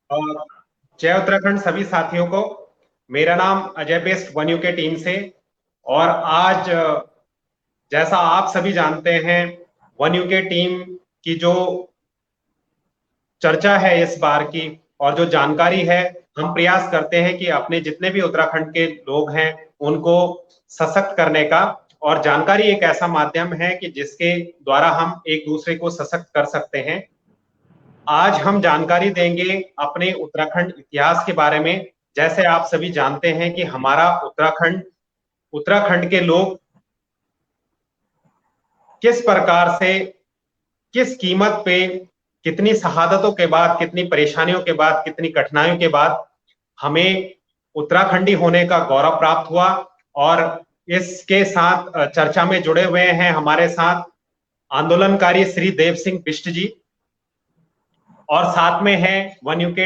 और जय उत्तराखंड सभी साथियों को। मेरा नाम अजय बेस्ट वन यू के टीम से। और आज जैसा आप सभी जानते हैं, वन यू के टीम की जो चर्चा है इस बार की, और जो जानकारी है, हम प्रयास करते हैं कि अपने जितने भी उत्तराखंड के लोग हैं उनको सशक्त करने का। और जानकारी एक ऐसा माध्यम है कि जिसके द्वारा हम एक दूसरे को सशक्त कर सकते हैं। आज हम जानकारी देंगे अपने उत्तराखंड इतिहास के बारे में। जैसे आप सभी जानते हैं कि हमारा उत्तराखंड उत्तराखंड के लोग किस प्रकार से, किस कीमत पे, कितनी शहादतों के बाद, कितनी परेशानियों के बाद, कितनी कठिनाइयों के बाद हमें उत्तराखंडी होने का गौरव प्राप्त हुआ। और इसके साथ चर्चा में जुड़े हुए हैं हमारे साथ आंदोलनकारी श्री देव सिंह बिष्ट जी, और साथ में है वन यूके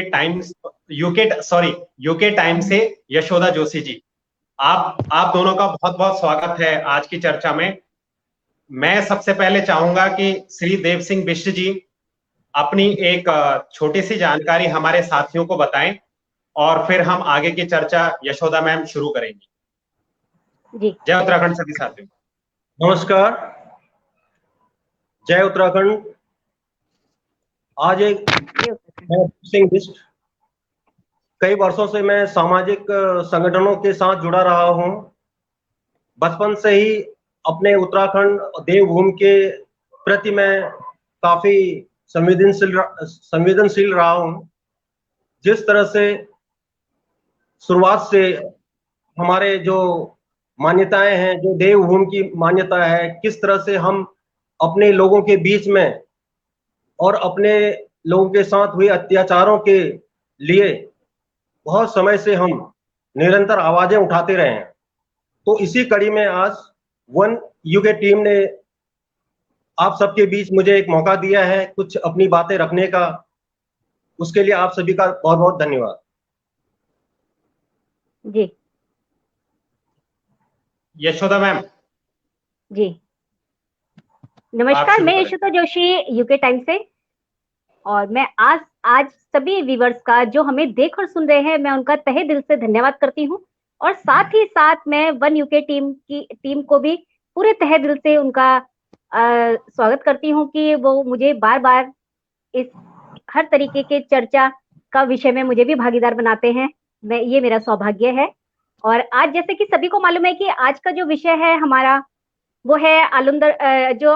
टाइम से यशोदा जोशी जी। आप दोनों का बहुत बहुत स्वागत है आज की चर्चा में। मैं सबसे पहले चाहूंगा कि श्री देव सिंह बिष्ट जी अपनी एक छोटी सी जानकारी हमारे साथियों को बताएं, और फिर हम आगे की चर्चा यशोदा मैम शुरू करेंगी। जी, जय उत्तराखंड सभी साथियों। नमस्कार। जय उत्तराखंड। आज एक सिंह बिष्ट, कई वर्षों से मैं सामाजिक संगठनों के साथ जुड़ा रहा हूं। बचपन से ही अपने उत्तराखंड देवभूमि के प्रति मैं काफी संवेदनशील रहा हूं। जिस तरह से शुरुआत से हमारे जो मान्यताएं हैं, जो देवभूमि की मान्यता है, किस तरह से हम अपने लोगों के बीच में और अपने लोगों के साथ हुए अत्याचारों के लिए बहुत समय से हम निरंतर आवाजें उठाते रहे हैं। तो इसी कड़ी में आज वन यूके टीम ने आप सबके बीच मुझे एक मौका दिया है कुछ अपनी बातें रखने का। उसके लिए आप सभी का बहुत बहुत धन्यवाद। जी, यशोदा मैम जी, नमस्कार। मैं यशोदा जोशी यूके टाइम से, और मैं आज सभी व्यूवर्स का जो हमें देख और सुन रहे हैं, मैं उनका तहे दिल से धन्यवाद करती हूँ। और साथ ही साथ मैं वन यूके टीम को भी पूरे तहे दिल से उनका स्वागत करती हूँ कि वो मुझे बार बार इस हर तरीके के चर्चा का विषय में मुझे भी भागीदार बनाते हैं। ये मेरा सौभाग्य है। और आज जैसे कि सभी को मालूम है कि आज का जो विषय है हमारा, वो है जो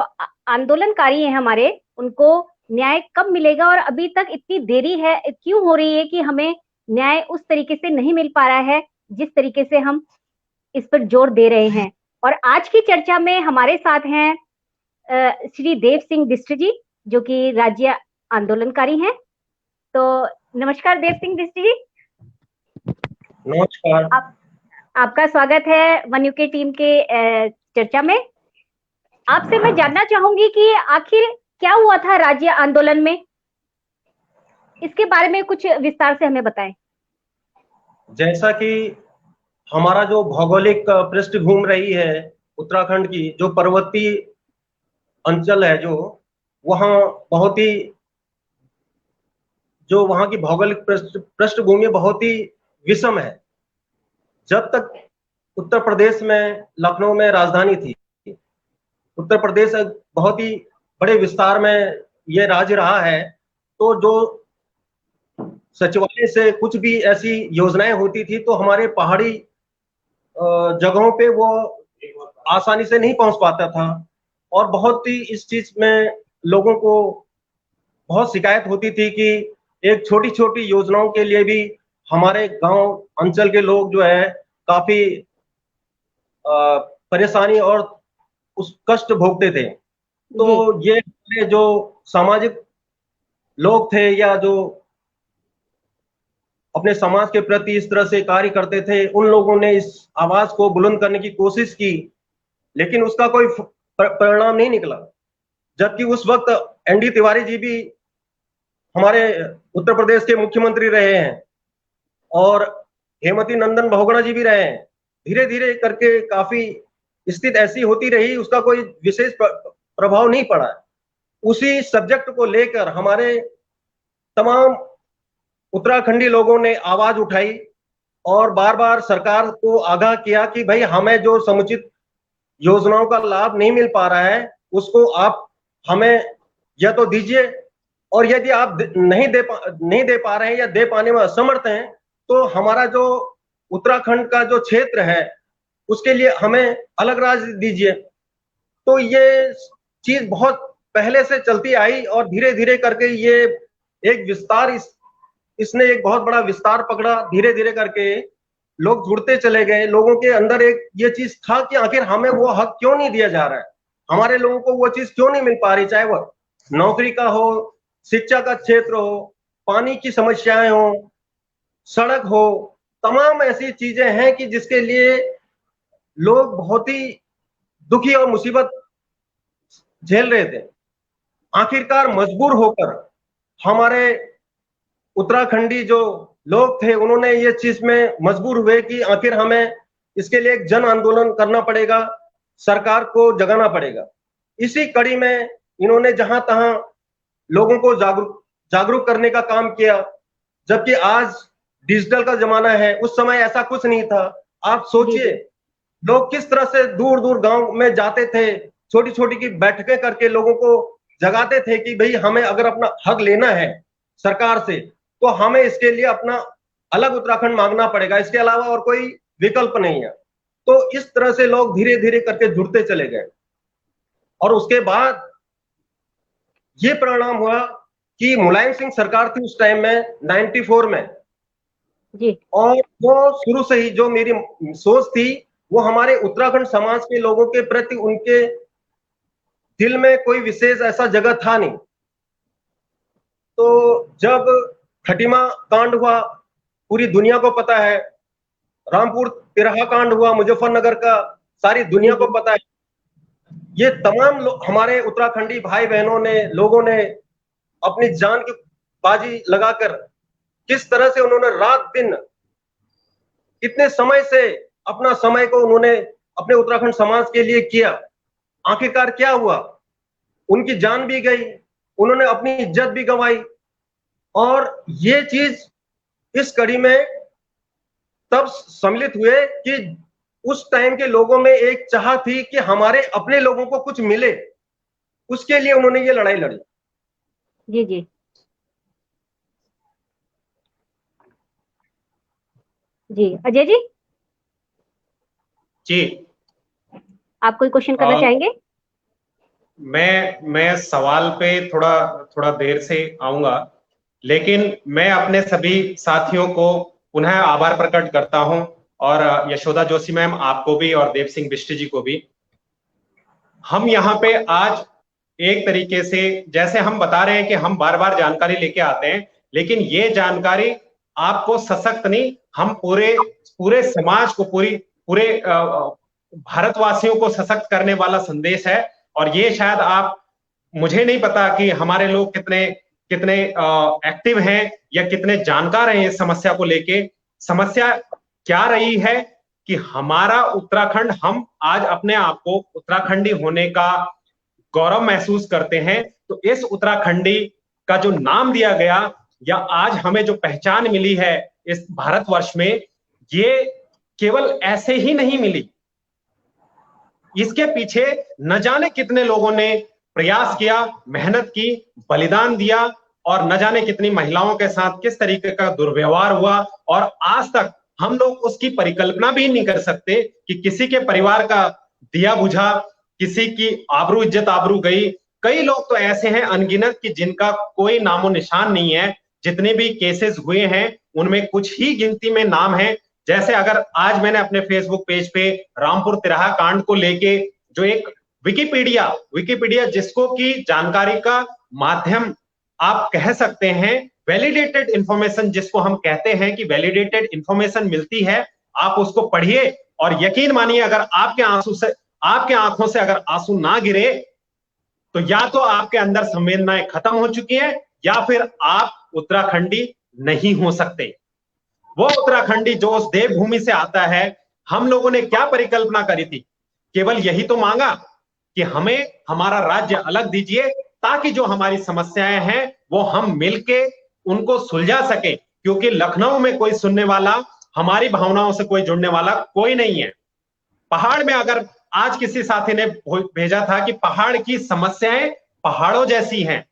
आंदोलनकारी हैं हमारे, उनको न्याय कब मिलेगा, और अभी तक इतनी देरी है, क्यों हो रही है कि हमें न्याय उस तरीके से नहीं मिल पा रहा है जिस तरीके से हम इस पर जोर दे रहे हैं। और आज की चर्चा में हमारे साथ हैं श्री देव सिंह बिष्ट जी, जो कि राज्य आंदोलनकारी हैं। तो नमस्कार देव सिंह बिष्ट जी। नमस्कार। आपका स्वागत है वन यूके टीम के चर्चा में। आपसे मैं जानना चाहूंगी कि आखिर क्या हुआ था राज्य आंदोलन में, इसके बारे में कुछ विस्तार से हमें बताएं। जैसा कि हमारा जो भौगोलिक पृष्ठभूमि रही है उत्तराखंड की, जो पर्वतीय अंचल है, जो वहाँ बहुत ही, जो वहाँ की भौगोलिक पृष्ठभूमि बहुत ही विषम है। जब तक उत्तर प्रदेश में, लखनऊ में राजधानी थी, उत्तर प्रदेश बहुत ही बड़े विस्तार में ये राज्य रहा है, तो जो सचिवालय से कुछ भी ऐसी योजनाएं होती थी तो हमारे पहाड़ी जगहों पे वो आसानी से नहीं पहुंच पाता था। और बहुत ही इस चीज में लोगों को बहुत शिकायत होती थी कि एक छोटी छोटी योजनाओं के लिए भी हमारे गांव अंचल के लोग जो है काफी परेशानी और उस कष्ट भोगते थे। तो ये जो सामाजिक लोग थे या जो अपने समाज के प्रति इस तरह से कार्य करते थे, उन लोगों ने इस आवाज को बुलंद करने की कोशिश की, लेकिन उसका कोई परिणाम नहीं निकला। जबकि उस वक्त एनडी तिवारी जी भी हमारे उत्तर प्रदेश के मुख्यमंत्री रहे हैं और हेमवती नंदन बहुगुणा जी भी रहे हैं। धीरे धीरे करके काफी स्थिति ऐसी होती रही, उसका कोई विशेष प्रभाव नहीं पड़ा। उसी सब्जेक्ट को लेकर हमारे तमाम उत्तराखंडी लोगों ने आवाज उठाई और बार बार सरकार को आगाह किया कि भाई हमें जो समुचित योजनाओं का लाभ नहीं मिल पा रहा है उसको आप हमें या तो दीजिए, और यदि आप नहीं दे पा रहे हैं या दे पाने में असमर्थ हैं तो हमारा जो उत्तराखंड का जो क्षेत्र है उसके लिए हमें अलग राज्य दीजिए। तो ये चीज बहुत पहले से चलती आई और धीरे धीरे करके ये एक विस्तार इसने एक बहुत बड़ा विस्तार पकड़ा। धीरे धीरे करके लोग जुड़ते चले गए, लोगों के अंदर एक ये चीज था कि आखिर हमें वो हक क्यों नहीं दिया जा रहा है, हमारे लोगों को वो चीज क्यों नहीं मिल पा रही, चाहे वो नौकरी का हो, शिक्षा का क्षेत्र हो, पानी की समस्याएं हो, सड़क हो, तमाम ऐसी चीजें हैं कि जिसके लिए लोग बहुत ही दुखी और मुसीबत झेल रहे थे। आखिरकार मजबूर होकर हमारे उत्तराखंडी जो लोग थे उन्होंने ये चीज में मजबूर हुए कि आखिर हमें इसके लिए एक जन आंदोलन करना पड़ेगा, सरकार को जगाना पड़ेगा। इसी कड़ी में इन्होंने जहां तहां लोगों को जागरूक करने का काम किया, जबकि आज डिजिटल का जमाना है, उस समय ऐसा कुछ नहीं था। आप सोचिए लोग किस तरह से दूर दूर गांव में जाते थे, छोटी छोटी की बैठकें करके लोगों को जगाते थे कि भाई हमें अगर अपना हक लेना है सरकार से तो हमें इसके लिए अपना अलग उत्तराखंड मांगना पड़ेगा, इसके अलावा और कोई विकल्प नहीं है। तो इस तरह से लोग धीरे धीरे करके जुड़ते चले गए और उसके बाद ये परिणाम हुआ कि मुलायम सिंह सरकार थी उस टाइम में 94 में जी। और वो शुरू से ही जो मेरी सोच थी वो हमारे उत्तराखंड समाज के लोगों के प्रति उनके दिल में कोई विशेष ऐसा जगह था नहीं। तो जब खटीमा कांड हुआ, पूरी दुनिया को पता है, रामपुर तिराहा कांड हुआ मुजफ्फरनगर का, सारी दुनिया को पता है। ये तमाम हमारे उत्तराखंडी भाई बहनों ने, लोगों ने अपनी जान की बाजी लगाकर किस तरह से उन्होंने रात दिन कितने समय से अपना समय को उन्होंने अपने उत्तराखंड समाज के लिए किया। आखिरकार क्या हुआ, उनकी जान भी गई, उन्होंने अपनी इज्जत भी गंवाई। और ये चीज इस कड़ी में तब सम्मिलित हुए कि उस टाइम के लोगों में एक चाह थी कि हमारे अपने लोगों को कुछ मिले, उसके लिए उन्होंने ये लड़ाई लड़ी। जी जी जी। अजय जी, जी आप कोई क्वेश्चन करना चाहेंगे? मैं सवाल पे थोड़ा देर से आऊंगा, लेकिन मैं अपने सभी साथियों को पुनः आभार प्रकट करता हूं और यशोदा जोशी मैम आपको भी और देव सिंह बिष्ट जी को भी। हम यहाँ पे आज एक तरीके से जैसे हम बता रहे हैं कि हम बार बार जानकारी लेके आते हैं, लेकिन ये जानकारी आपको सशक्त नहीं, हम पूरे समाज को, पूरे भारतवासियों को सशक्त करने वाला संदेश है। और ये शायद आप, मुझे नहीं पता कि हमारे लोग कितने एक्टिव हैं या कितने जानकार हैं इस समस्या को लेके। समस्या क्या रही है कि हमारा उत्तराखंड, हम आज अपने आप को उत्तराखंडी होने का गौरव महसूस करते हैं। तो इस उत्तराखंडी का जो नाम दिया गया या आज हमें जो पहचान मिली है इस भारतवर्ष में, ये केवल ऐसे ही नहीं मिली। इसके पीछे न जाने कितने लोगों ने प्रयास किया, मेहनत की, बलिदान दिया और न जाने कितनी महिलाओं के साथ किस तरीके का दुर्व्यवहार हुआ। और आज तक हम लोग उसकी परिकल्पना भी नहीं कर सकते कि किसी के परिवार का दिया बुझा, किसी की आबरू इज्जत आबरू गई। कई लोग तो ऐसे हैं अनगिनत कि जिनका कोई नामो निशान नहीं है। जितने भी केसेस हुए हैं उनमें कुछ ही गिनती में नाम है। जैसे अगर आज मैंने अपने फेसबुक पेज पे रामपुर तिराहा कांड को लेके जो एक विकिपीडिया जिसको की जानकारी का माध्यम आप कह सकते हैं, वैलिडेटेड इंफॉर्मेशन जिसको हम कहते हैं कि वैलिडेटेड इंफॉर्मेशन मिलती है, आप उसको पढ़िए और यकीन मानिए अगर आपके आंखों से अगर आंसू ना गिरे तो या तो आपके अंदर संवेदनाएं खत्म हो चुकी हैं या फिर आप उत्तराखंडी नहीं हो सकते। वो उत्तराखंडी जो उस देवभूमि से आता है, हम लोगों ने क्या परिकल्पना करी थी, केवल यही तो मांगा कि हमें हमारा राज्य अलग दीजिए ताकि जो हमारी समस्याएं हैं वो हम मिलके उनको सुलझा सके। क्योंकि लखनऊ में कोई सुनने वाला, हमारी भावनाओं से कोई जुड़ने वाला कोई नहीं है। पहाड़ में, अगर आज किसी साथी ने भेजा था कि पहाड़ की समस्याएं पहाड़ों जैसी हैं,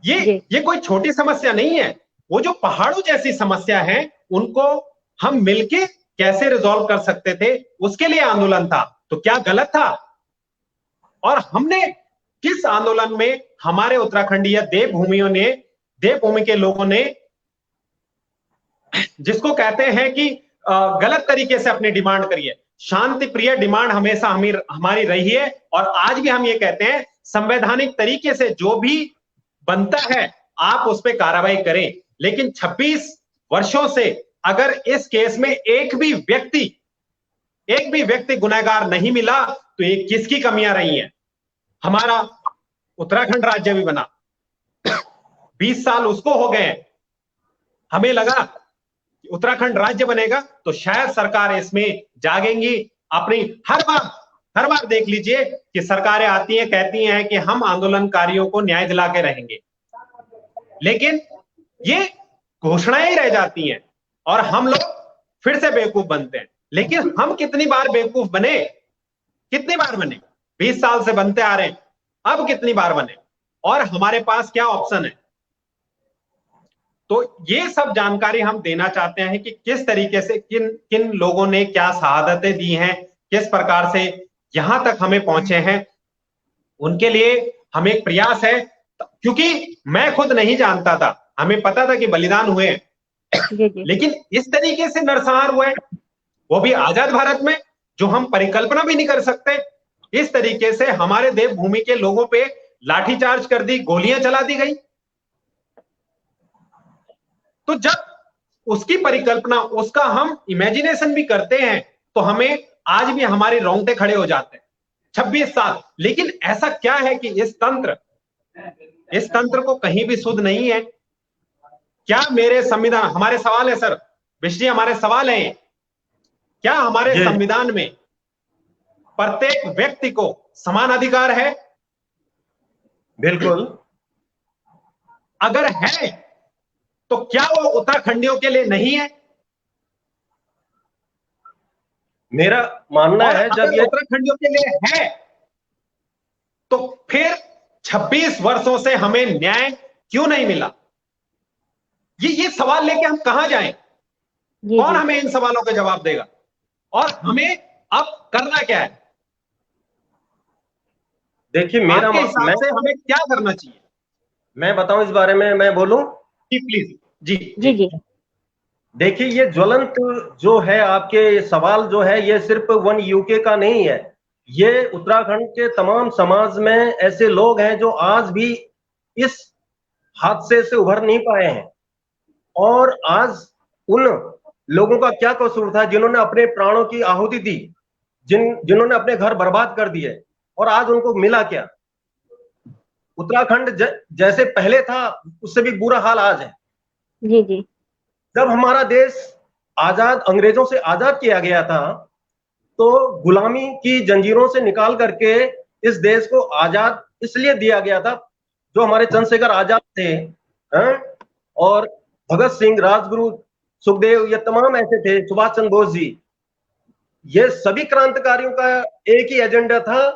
ये कोई छोटी समस्या नहीं है। वो जो पहाड़ों जैसी समस्या है उनको हम मिलके कैसे रिजॉल्व कर सकते थे, उसके लिए आंदोलन था। तो क्या गलत था? और हमने किस आंदोलन में हमारे उत्तराखंडी या देवभूमि के लोगों ने, जिसको कहते हैं कि गलत तरीके से अपनी डिमांड करी है, शांति प्रिय डिमांड हमेशा हमारी रही है। और आज भी हम ये कहते हैं संवैधानिक तरीके से जो भी बनता है आप उस पर कार्रवाई करें। लेकिन 26 वर्षों से अगर इस केस में एक भी व्यक्ति गुनहगार नहीं मिला तो ये किसकी कमियां रही हैं? हमारा उत्तराखंड राज्य भी बना, 20 साल उसको हो गए। हमें लगा उत्तराखंड राज्य बनेगा तो शायद सरकार इसमें जागेंगी। अपनी हर बार देख लीजिए कि सरकारें आती हैं, कहती हैं कि हम आंदोलनकारियों को न्याय दिला के रहेंगे, लेकिन ये घोषणाएं ही रह जाती हैं और हम लोग फिर से बेवकूफ बनते हैं। लेकिन हम कितनी बार बेवकूफ बने, 20 साल से बनते आ रहे हैं, अब कितनी बार बने और हमारे पास क्या ऑप्शन है? तो ये सब जानकारी हम देना चाहते हैं कि किस तरीके से किन लोगों ने क्या शहादतें दी हैं, किस प्रकार से यहां तक हमें पहुंचे हैं। उनके लिए हम एक प्रयास है, क्योंकि मैं खुद नहीं जानता था, हमें पता था कि बलिदान हुए हैं, लेकिन इस तरीके से नरसंहार हुए, वो भी आजाद भारत में, जो हम परिकल्पना भी नहीं कर सकते। इस तरीके से हमारे देवभूमि के लोगों पे लाठीचार्ज कर दी, गोलियां चला दी गई। तो जब उसकी परिकल्पना, उसका हम इमेजिनेशन भी करते हैं तो हमें आज भी हमारे रोंगटे खड़े हो जाते हैं। 26 साल, लेकिन ऐसा क्या है कि इस तंत्र को कहीं भी सुध नहीं है क्या? मेरे संविधान, हमारे सवाल है सर विश जी, हमारे सवाल है, क्या हमारे संविधान में प्रत्येक व्यक्ति को समान अधिकार है? बिल्कुल। अगर है तो क्या वो उत्तराखंडियों के लिए नहीं है? मेरा मानना है जब ये उत्तराखंडियों के लिए है तो फिर 26 वर्षों से हमें न्याय क्यों नहीं मिला? ये सवाल लेके हम कहां जाएं? कौन हमें इन सवालों का जवाब देगा? और हमें अब करना क्या है? देखिए, मेरा हिसाब से हमें क्या करना चाहिए? मैं बताऊं इस बारे में, मैं बोलूं? जी प्लीज। जी जी जी। देखिए, ये ज्वलंत जो है आपके सवाल जो है, ये सिर्फ वन यूके का नहीं है, ये उत्तराखंड के तमाम समाज में ऐसे लोग हैं जो आज भी इस हादसे से उभर नहीं पाए हैं। और आज उन लोगों का क्या कसूर था जिन्होंने अपने प्राणों की आहुति दी, जिन्होंने अपने घर बर्बाद कर दिए, और आज उनको मिला क्या? उत्तराखंड जैसे पहले था उससे भी बुरा हाल आज है। जी जी। जब हमारा देश आजाद, अंग्रेजों से आजाद किया गया था, तो गुलामी की जंजीरों से निकाल करके इस देश को आजाद इसलिए दिया गया था, जो हमारे चंद्रशेखर आजाद थे, और भगत सिंह, राजगुरु, सुखदेव, ये तमाम ऐसे थे, सुभाष चंद्र बोस जी, ये सभी क्रांतिकारियों का एक ही एजेंडा था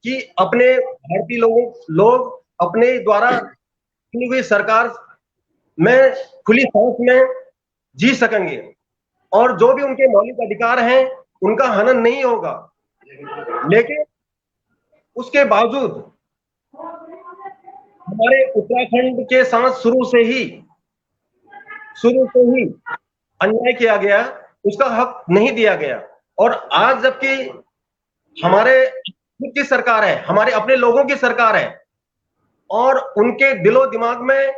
कि अपने भारतीय लोग अपने द्वारा चुनी हुई सरकार में खुली सांस में जी सकेंगे, और जो भी उनके मौलिक अधिकार हैं उनका हनन नहीं होगा। लेकिन उसके बावजूद हमारे उत्तराखंड के साथ शुरू से ही अन्याय किया गया, उसका हक नहीं दिया गया। और आज जबकि हमारे खुद की सरकार है, हमारे अपने लोगों की सरकार है, और उनके दिलो दिमाग में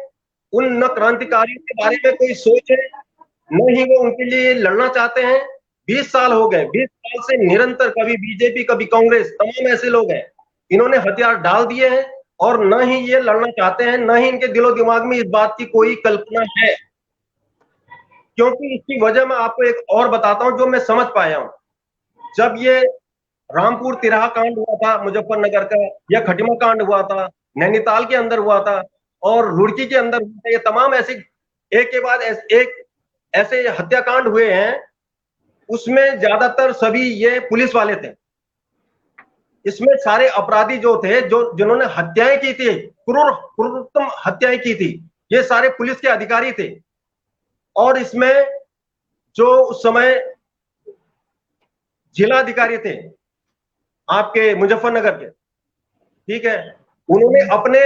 उन न क्रांतिकारियों के बारे में कोई सोच है, न ही वो उनके लिए लड़ना चाहते हैं। 20 साल हो गए, 20 साल से निरंतर कभी बीजेपी कभी कांग्रेस, तमाम ऐसे लोग हैं, इन्होंने हथियार डाल दिए हैं और न ही ये लड़ना चाहते हैं, न ही इनके दिलो दिमाग में इस बात की कोई कल्पना है। क्योंकि इसकी वजह मैं आपको एक और बताता हूं जो मैं समझ पाया हूं। जब ये रामपुर तिराहा कांड हुआ था मुजफ्फरनगर का, या खटिमा कांड हुआ था, नैनीताल के अंदर हुआ था, और रुड़की के अंदर हुआ था, ये तमाम ऐसी एक के बाद एक ऐसे हत्याकांड हुए हैं, उसमें ज्यादातर सभी ये पुलिस वाले थे। इसमें सारे अपराधी जो थे, जो जिन्होंने हत्याएं की थी, क्रूरतम हत्याएं की थी, ये सारे पुलिस के अधिकारी थे। और इसमें जो उस समय जिलाधिकारी थे आपके मुजफ्फरनगर के, ठीक है, उन्होंने अपने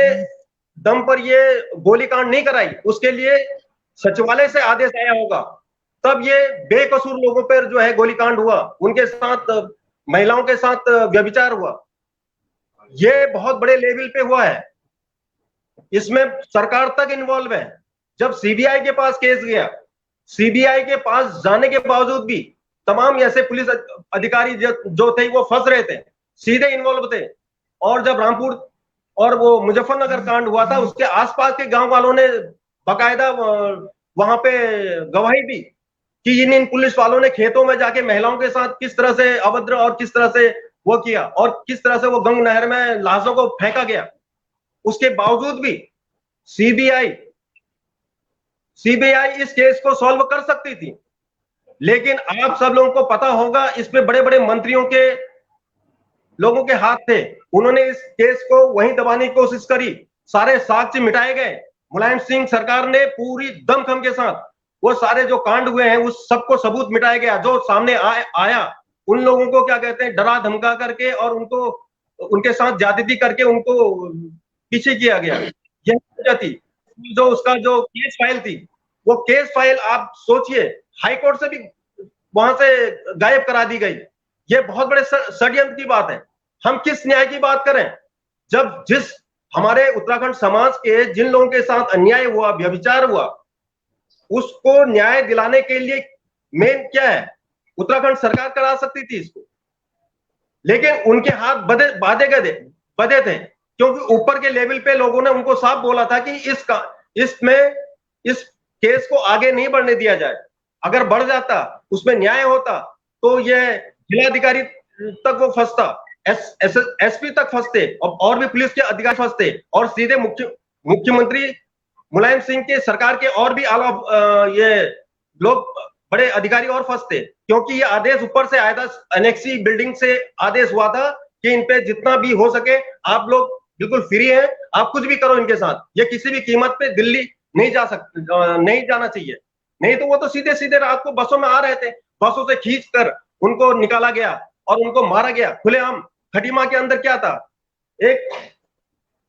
दम पर ये गोलीकांड नहीं कराई, उसके लिए सचिवालय से आदेश आया होगा, तब ये बेकसूर लोगों पर जो है गोलीकांड हुआ, उनके साथ महिलाओं के साथ व्यभिचार हुआ। ये बहुत बड़े लेवल पे हुआ है, इसमें सरकार तक इन्वॉल्व है। जब सीबीआई के पास केस गया, सीबीआई के पास जाने के बावजूद भी तमाम ऐसे पुलिस अधिकारी जो थे वो फंस रहे थे, सीधे इन्वॉल्व थे। और जब रामपुर और वो मुजफ्फरनगर कांड हुआ था, उसके आसपास के गांव वालों ने बाकायदा वहां पे गवाही दी कि इन पुलिस वालों ने खेतों में जाके महिलाओं के साथ किस तरह से अभद्र और किस तरह से वो किया, और किस तरह से वो गंग नहर में लाशों को फेंका गया। उसके बावजूद भी सीबीआई इस केस को सॉल्व कर सकती थी, लेकिन आप सब लोगों को पता होगा इस पे बड़े बड़े मंत्रियों के लोगों के हाथ थे। उन्होंने इस केस को वहीं दबाने की कोशिश करी, सारे साक्ष्य मिटाए गए। मुलायम सिंह सरकार ने पूरी दमखम के साथ वो सारे जो कांड हुए हैं उस सबको सबूत मिटाया गया। जो सामने आया उन लोगों को क्या कहते हैं, डरा धमका करके और उनको उनके साथ ज्यादती करके उनको पीछे किया गया। यह वजह थी। जो उसका जो केस फाइल थी, वो केस फाइल आप सोचिए हाईकोर्ट से भी वहां से गायब करा दी गई। ये बहुत बड़े षड्यंत्र की बात है। हम किस न्याय की बात करें, जब जिस हमारे उत्तराखंड समाज के जिन लोगों के साथ अन्याय हुआ, व्यभिचार हुआ, उसको न्याय दिलाने के लिए मेन क्या है, उत्तराखंड सरकार करा सकती थी इसको, लेकिन उनके हाथ बधे थे, क्योंकि ऊपर के लेवल पे लोगों ने उनको साफ बोला था कि इस केस को आगे नहीं बढ़ने दिया जाए। अगर बढ़ जाता, उसमें न्याय होता, तो ये जिलाधिकारी तक वो फंसता, एसपी तक फंसते, और भी पुलिस के अधिकारी फंसते, और सीधे मुख्यमंत्री मुलायम सिंह के सरकार के और भी आला ये लोग बड़े अधिकारी और फंसते, क्योंकि ये आदेश ऊपर से आया था, एनेक्सी बिल्डिंग से आदेश हुआ था कि इन पे जितना भी हो सके आप लोग बिल्कुल फ्री हैं, आप कुछ भी करो इनके साथ, ये किसी भी कीमत पे दिल्ली नहीं जाना चाहिए। नहीं तो वो तो सीधे सीधे रात को बसों में आ रहे थे, बसों से खींच कर उनको निकाला गया और उनको मारा गया खुलेआम। खटीमा के अंदर क्या था, एक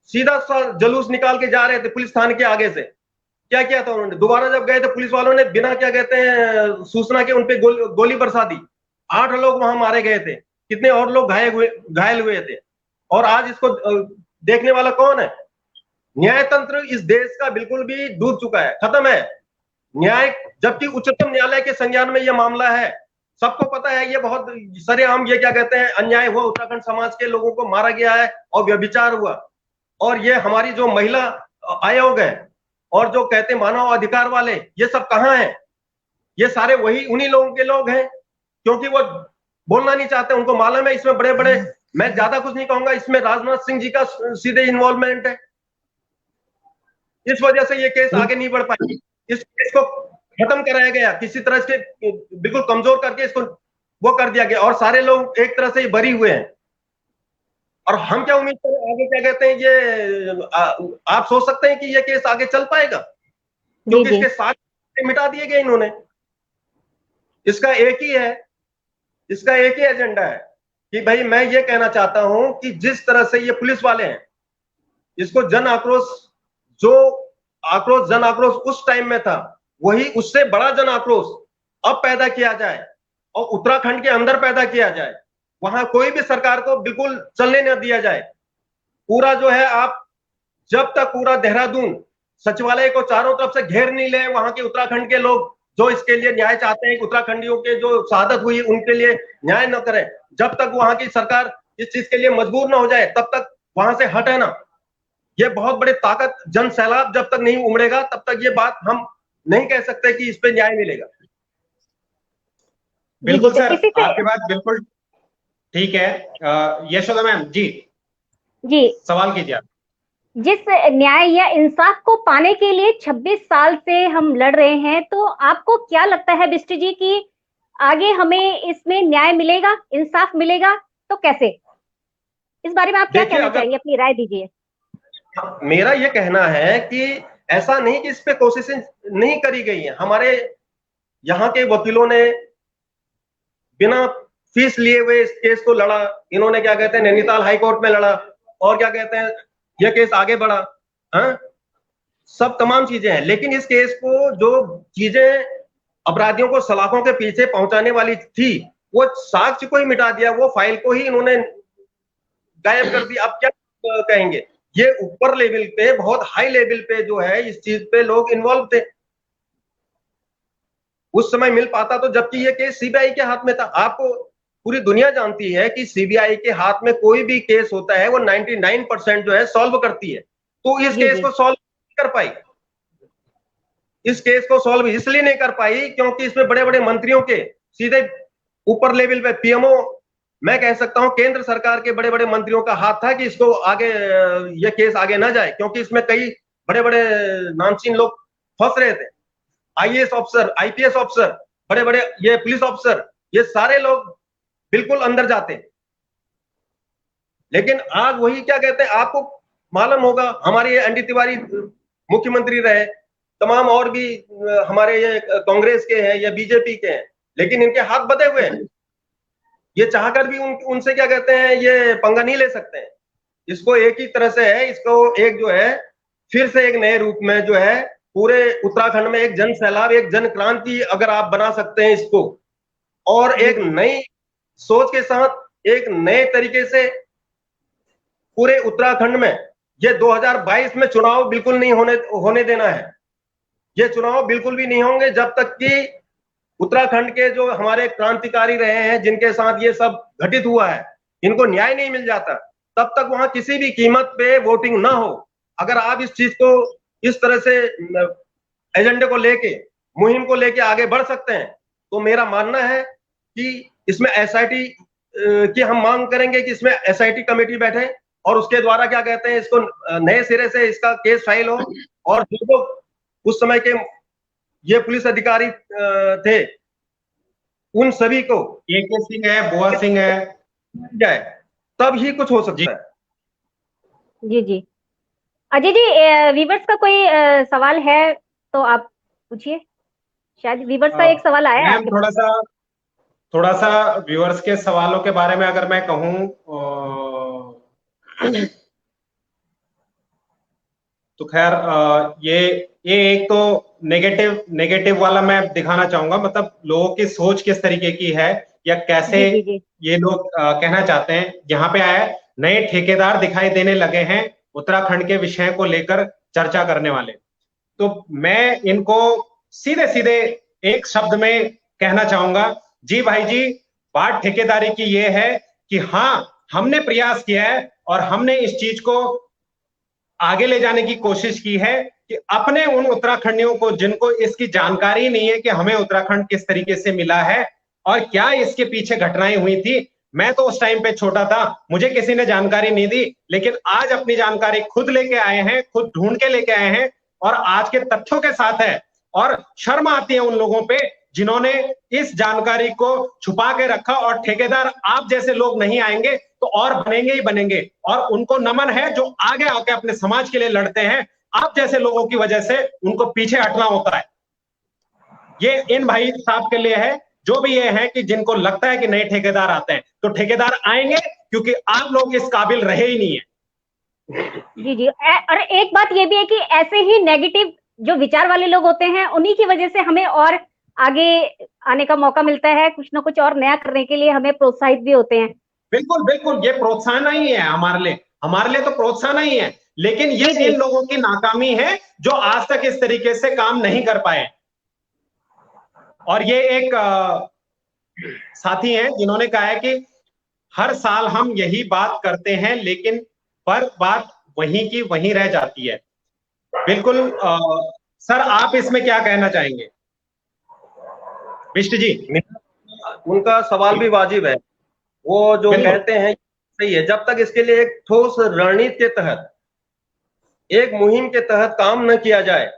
सीधा सा जुलूस निकाल के जा रहे थे पुलिस थाने के आगे से, क्या किया था उन्होंने, दोबारा जब गए थे पुलिस वालों ने बिना क्या कहते हैं सूचना के उनपे गोली बरसा दी। 8 लोग वहां मारे गए थे, कितने और लोग घायल हुए थे। और आज इसको देखने वाला कौन है? न्यायतंत्र इस देश का बिल्कुल भी डूब चुका है, खत्म है न्याय। जबकि उच्चतम न्यायालय के संज्ञान में यह मामला है, सबको पता है ये बहुत सरेआम ये क्या कहते हैं अन्याय हुआ, उत्तराखंड समाज के लोगों को मारा गया है और व्यभिचार हुआ। और ये हमारी जो महिला आयोग है और जो कहते हैं मानव अधिकार वाले, ये सब कहां हैं? ये सारे वही उन्हीं लोगों के लोग हैं, क्योंकि वो बोलना नहीं चाहते, उनको मालूम है इसमें बड़े बड़े, मैं ज्यादा कुछ नहीं कहूंगा, इसमें राजनाथ सिंह जी का सीधे इन्वॉल्वमेंट है। इस वजह से ये केस आगे नहीं बढ़ पाई। इस केस को खत्म कराया गया, किसी तरह से बिल्कुल कमजोर करके इसको वो कर दिया गया, और सारे लोग एक तरह से बरी हुए हैं। और हम क्या उम्मीद करें आगे, क्या कहते हैं ये आप सोच सकते हैं कि ये केस आगे चल पाएगा? क्योंकि इसके साथ मिटा दिए गए इन्होंने। इसका एक ही एजेंडा है कि भाई मैं ये कहना चाहता हूं कि जिस तरह से ये पुलिस वाले हैं, इसको जन आक्रोश उस टाइम में था, वही उससे बड़ा जन आक्रोश अब पैदा किया जाए और उत्तराखंड के अंदर पैदा किया जाए। वहां कोई भी सरकार को बिल्कुल चलने न दिया जाए। पूरा जो है, आप जब तक पूरा देहरादून सचिवालय को चारों तरफ से घेर नहीं ले, वहां के उत्तराखंड के लोग जो इसके लिए न्याय चाहते हैं, उत्तराखंडियों के जो शहादत हुई उनके लिए न्याय न करें, जब तक वहां की सरकार इस चीज के लिए मजबूर न हो जाए, तब तक वहां से हटे ना। ये बहुत बड़ी ताकत, जन सैलाब जब तक नहीं उमड़ेगा तब तक ये बात हम नहीं कह सकते कि इस पे न्याय मिलेगा। बिल्कुल सर, आपकी बात बिल्कुल ठीक है। यशोदा मैम जी जी सवाल कीजिए। जिस न्याय या इंसाफ को पाने के लिए 26 साल से हम लड़ रहे हैं, तो आपको क्या लगता है बिष्ट जी कि आगे हमें इसमें न्याय मिलेगा, इंसाफ मिलेगा, तो कैसे? इस बारे में आप क्या देखिए, कहना अगर चाहेंगे, अपनी राय दीजिए। मेरा ये कहना है कि ऐसा नहीं कि इस पे कोशिशें नहीं करी गई हैं। हमारे यहाँ के वकीलों ने बिना फीस लिए हुए इस केस को लड़ा। इन्होंने क्या कहते हैं नैनीताल हाई कोर्ट में लड़ा, और क्या कहते हैं यह केस आगे बढ़ा। हाँ, सब तमाम चीजें हैं, लेकिन इस केस को जो चीजें अपराधियों को सलाखों के पीछे पहुंचाने वाली थी, वो साक्ष्य को ही मिटा दिया, वो फाइल को ही इन्होंने गायब कर दिया। अब क्या कहेंगे? ये ऊपर लेवल पे, बहुत हाई लेवल पे जो है इस चीज पे लोग इन्वॉल्व थे। उस समय मिल पाता तो, जबकि ये केस सीबीआई के हाथ में था। आपको पूरी दुनिया जानती है कि सीबीआई के हाथ में कोई भी केस होता है वो 99% जो है सॉल्व करती है। तो इस केस को सॉल्व नहीं कर पाई। इस केस को सॉल्व इसलिए नहीं कर पाई क्योंकि इसमें बड़े बड़े मंत्रियों के सीधे ऊपर लेवल पे पीएमओ, मैं कह सकता हूं केंद्र सरकार के बड़े बड़े मंत्रियों का हाथ था कि इसको आगे, ये केस आगे ना जाए, क्योंकि इसमें कई बड़े बड़े नामचीन लोग फंस रहे थे। आईएएस ऑफिसर, आईपीएस ऑफिसर, बड़े बड़े ये पुलिस ऑफिसर, ये सारे लोग बिल्कुल अंदर जाते। लेकिन आज वही क्या कहते हैं, आपको मालूम होगा, हमारे एनडी तिवारी मुख्यमंत्री रहे, तमाम और भी हमारे ये कांग्रेस के हैं या बीजेपी के हैं, लेकिन इनके हाथ बंधे हुए हैं। ये चाहकर भी उनसे क्या कहते हैं ये पंगा नहीं ले सकते हैं। इसको एक ही तरह से है, इसको एक जो है फिर से एक नए रूप में जो है पूरे उत्तराखंड में एक जन सैलाब, एक जन क्रांति अगर आप बना सकते हैं इसको, और एक नई सोच के साथ एक नए तरीके से पूरे उत्तराखंड में, ये 2022 में चुनाव बिल्कुल नहीं होने देना है। ये चुनाव बिल्कुल भी नहीं होंगे जब तक कि उत्तराखंड के जो हमारे क्रांतिकारी रहे हैं, जिनके साथ ये सब घटित हुआ है, इनको न्याय नहीं मिल जाता, तब तक वहां किसी भी कीमत पे वोटिंग ना हो। अगर आप इस चीज को इस तरह से एजेंडे को लेके, मुहिम को लेके आगे बढ़ सकते हैं, तो मेरा मानना है कि इसमें एसआईटी की हम मांग करेंगे कि इसमें एसआईटी कमेटी बैठे और उसके द्वारा क्या कहते हैं इसको नए सिरे से इसका केस फाइल हो, और जो उस समय के ये पुलिस अधिकारी थे उन सभी को, AK सिंह है, बुआ सिंह है, जाए, तब ही कुछ हो सकता है। जी जी, अजय जी, वीवर्स का कोई सवाल है तो आप पूछिए। शायद वीवर्स का एक सवाल आया है। थोड़ा सा व्यूअर्स के सवालों के बारे में अगर मैं कहूं तो खैर ये एक तो नेगेटिव वाला मैं दिखाना चाहूंगा, मतलब लोगों की सोच किस तरीके की है या कैसे जी। ये लोग कहना चाहते हैं। यहाँ पे आया नए ठेकेदार दिखाई देने लगे हैं उत्तराखंड के विषय को लेकर चर्चा करने वाले। तो मैं इनको सीधे सीधे एक शब्द में कहना चाहूंगा, जी भाई जी, बात ठेकेदारी की ये है कि हाँ, हमने प्रयास किया है और हमने इस चीज को आगे ले जाने की कोशिश की है कि अपने उन उत्तराखंडियों को जिनको इसकी जानकारी नहीं है कि हमें उत्तराखंड किस तरीके से मिला है और क्या इसके पीछे घटनाएं हुई थी। मैं तो उस टाइम पे छोटा था, मुझे किसी ने जानकारी नहीं दी, लेकिन आज अपनी जानकारी खुद लेके आए हैं, खुद ढूंढ के लेके आए हैं और आज के तथ्यों के साथ है। और शर्म आती है उन लोगों पे जिन्होंने इस जानकारी को छुपा के रखा, और ठेकेदार आप जैसे लोग नहीं आएंगे तो और बनेंगे ही बनेंगे। और उनको नमन है जो आगे आके अपने समाज के लिए लड़ते हैं। आप जैसे लोगों की वजह से उनको पीछे हटना होता है। ये इन भाई साहब के लिए है, जो भी ये है कि जिनको लगता है कि नए ठेकेदार आते हैं, तो ठेकेदार आएंगे क्योंकि आप लोग इस काबिल रहे ही नहीं है। जी और एक बात ये भी है कि ऐसे ही नेगेटिव जो विचार वाले लोग होते हैं, उन्हीं की वजह से हमें और आगे आने का मौका मिलता है, कुछ ना कुछ और नया करने के लिए हमें प्रोत्साहित भी होते हैं। बिल्कुल बिल्कुल, ये प्रोत्साहन ही है हमारे लिए तो प्रोत्साहन ही है। लेकिन ये इन लोगों की नाकामी है जो आज तक इस तरीके से काम नहीं कर पाए। और ये एक साथी हैं जिन्होंने कहा है कि हर साल हम यही बात करते हैं लेकिन पर बात वहीं की वहीं रह जाती है। बिल्कुल सर, आप इसमें क्या कहना चाहेंगे? बिष्ट जी, उनका सवाल भी वाजिब है। वो जो कहते हैं सही है, जब तक इसके लिए एक ठोस रणनीति के तहत एक मुहिम के तहत काम न किया जाए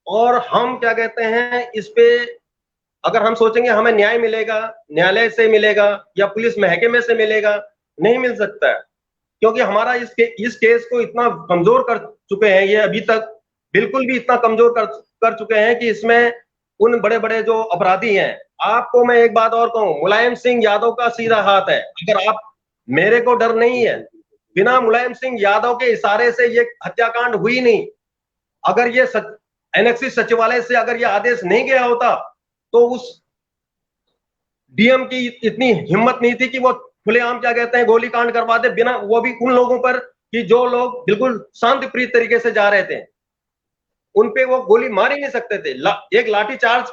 और हम क्या कहते हैं इस पे अगर हम सोचेंगे हमें न्याय मिलेगा, न्यायालय से मिलेगा या पुलिस महकमे से मिलेगा, नहीं मिल सकता है, क्योंकि हमारा इस केस को इतना कमजोर कर चुके हैं, ये अभी तक बिल्कुल भी इतना कमजोर कर चुके हैं कि इसमें उन बड़े बड़े जो अपराधी हैं, आपको मैं एक बात और कहूं, मुलायम सिंह यादव का सीधा हाथ है। अगर आप, मेरे को डर नहीं है, बिना मुलायम सिंह यादव के इशारे से ये हत्याकांड हुई नहीं। अगर ये एनएक्सी सचिवालय से अगर ये आदेश नहीं गया होता तो उस डीएम की इतनी हिम्मत नहीं थी कि वो खुलेआम क्या कहते हैं गोली कांड करवा दे, बिना, वो भी उन लोगों पर कि जो लोग बिल्कुल शांतिप्रिय तरीके से जा रहे थे, उन पे वो गोली मार ही नहीं सकते थे। एक लाठी चार्ज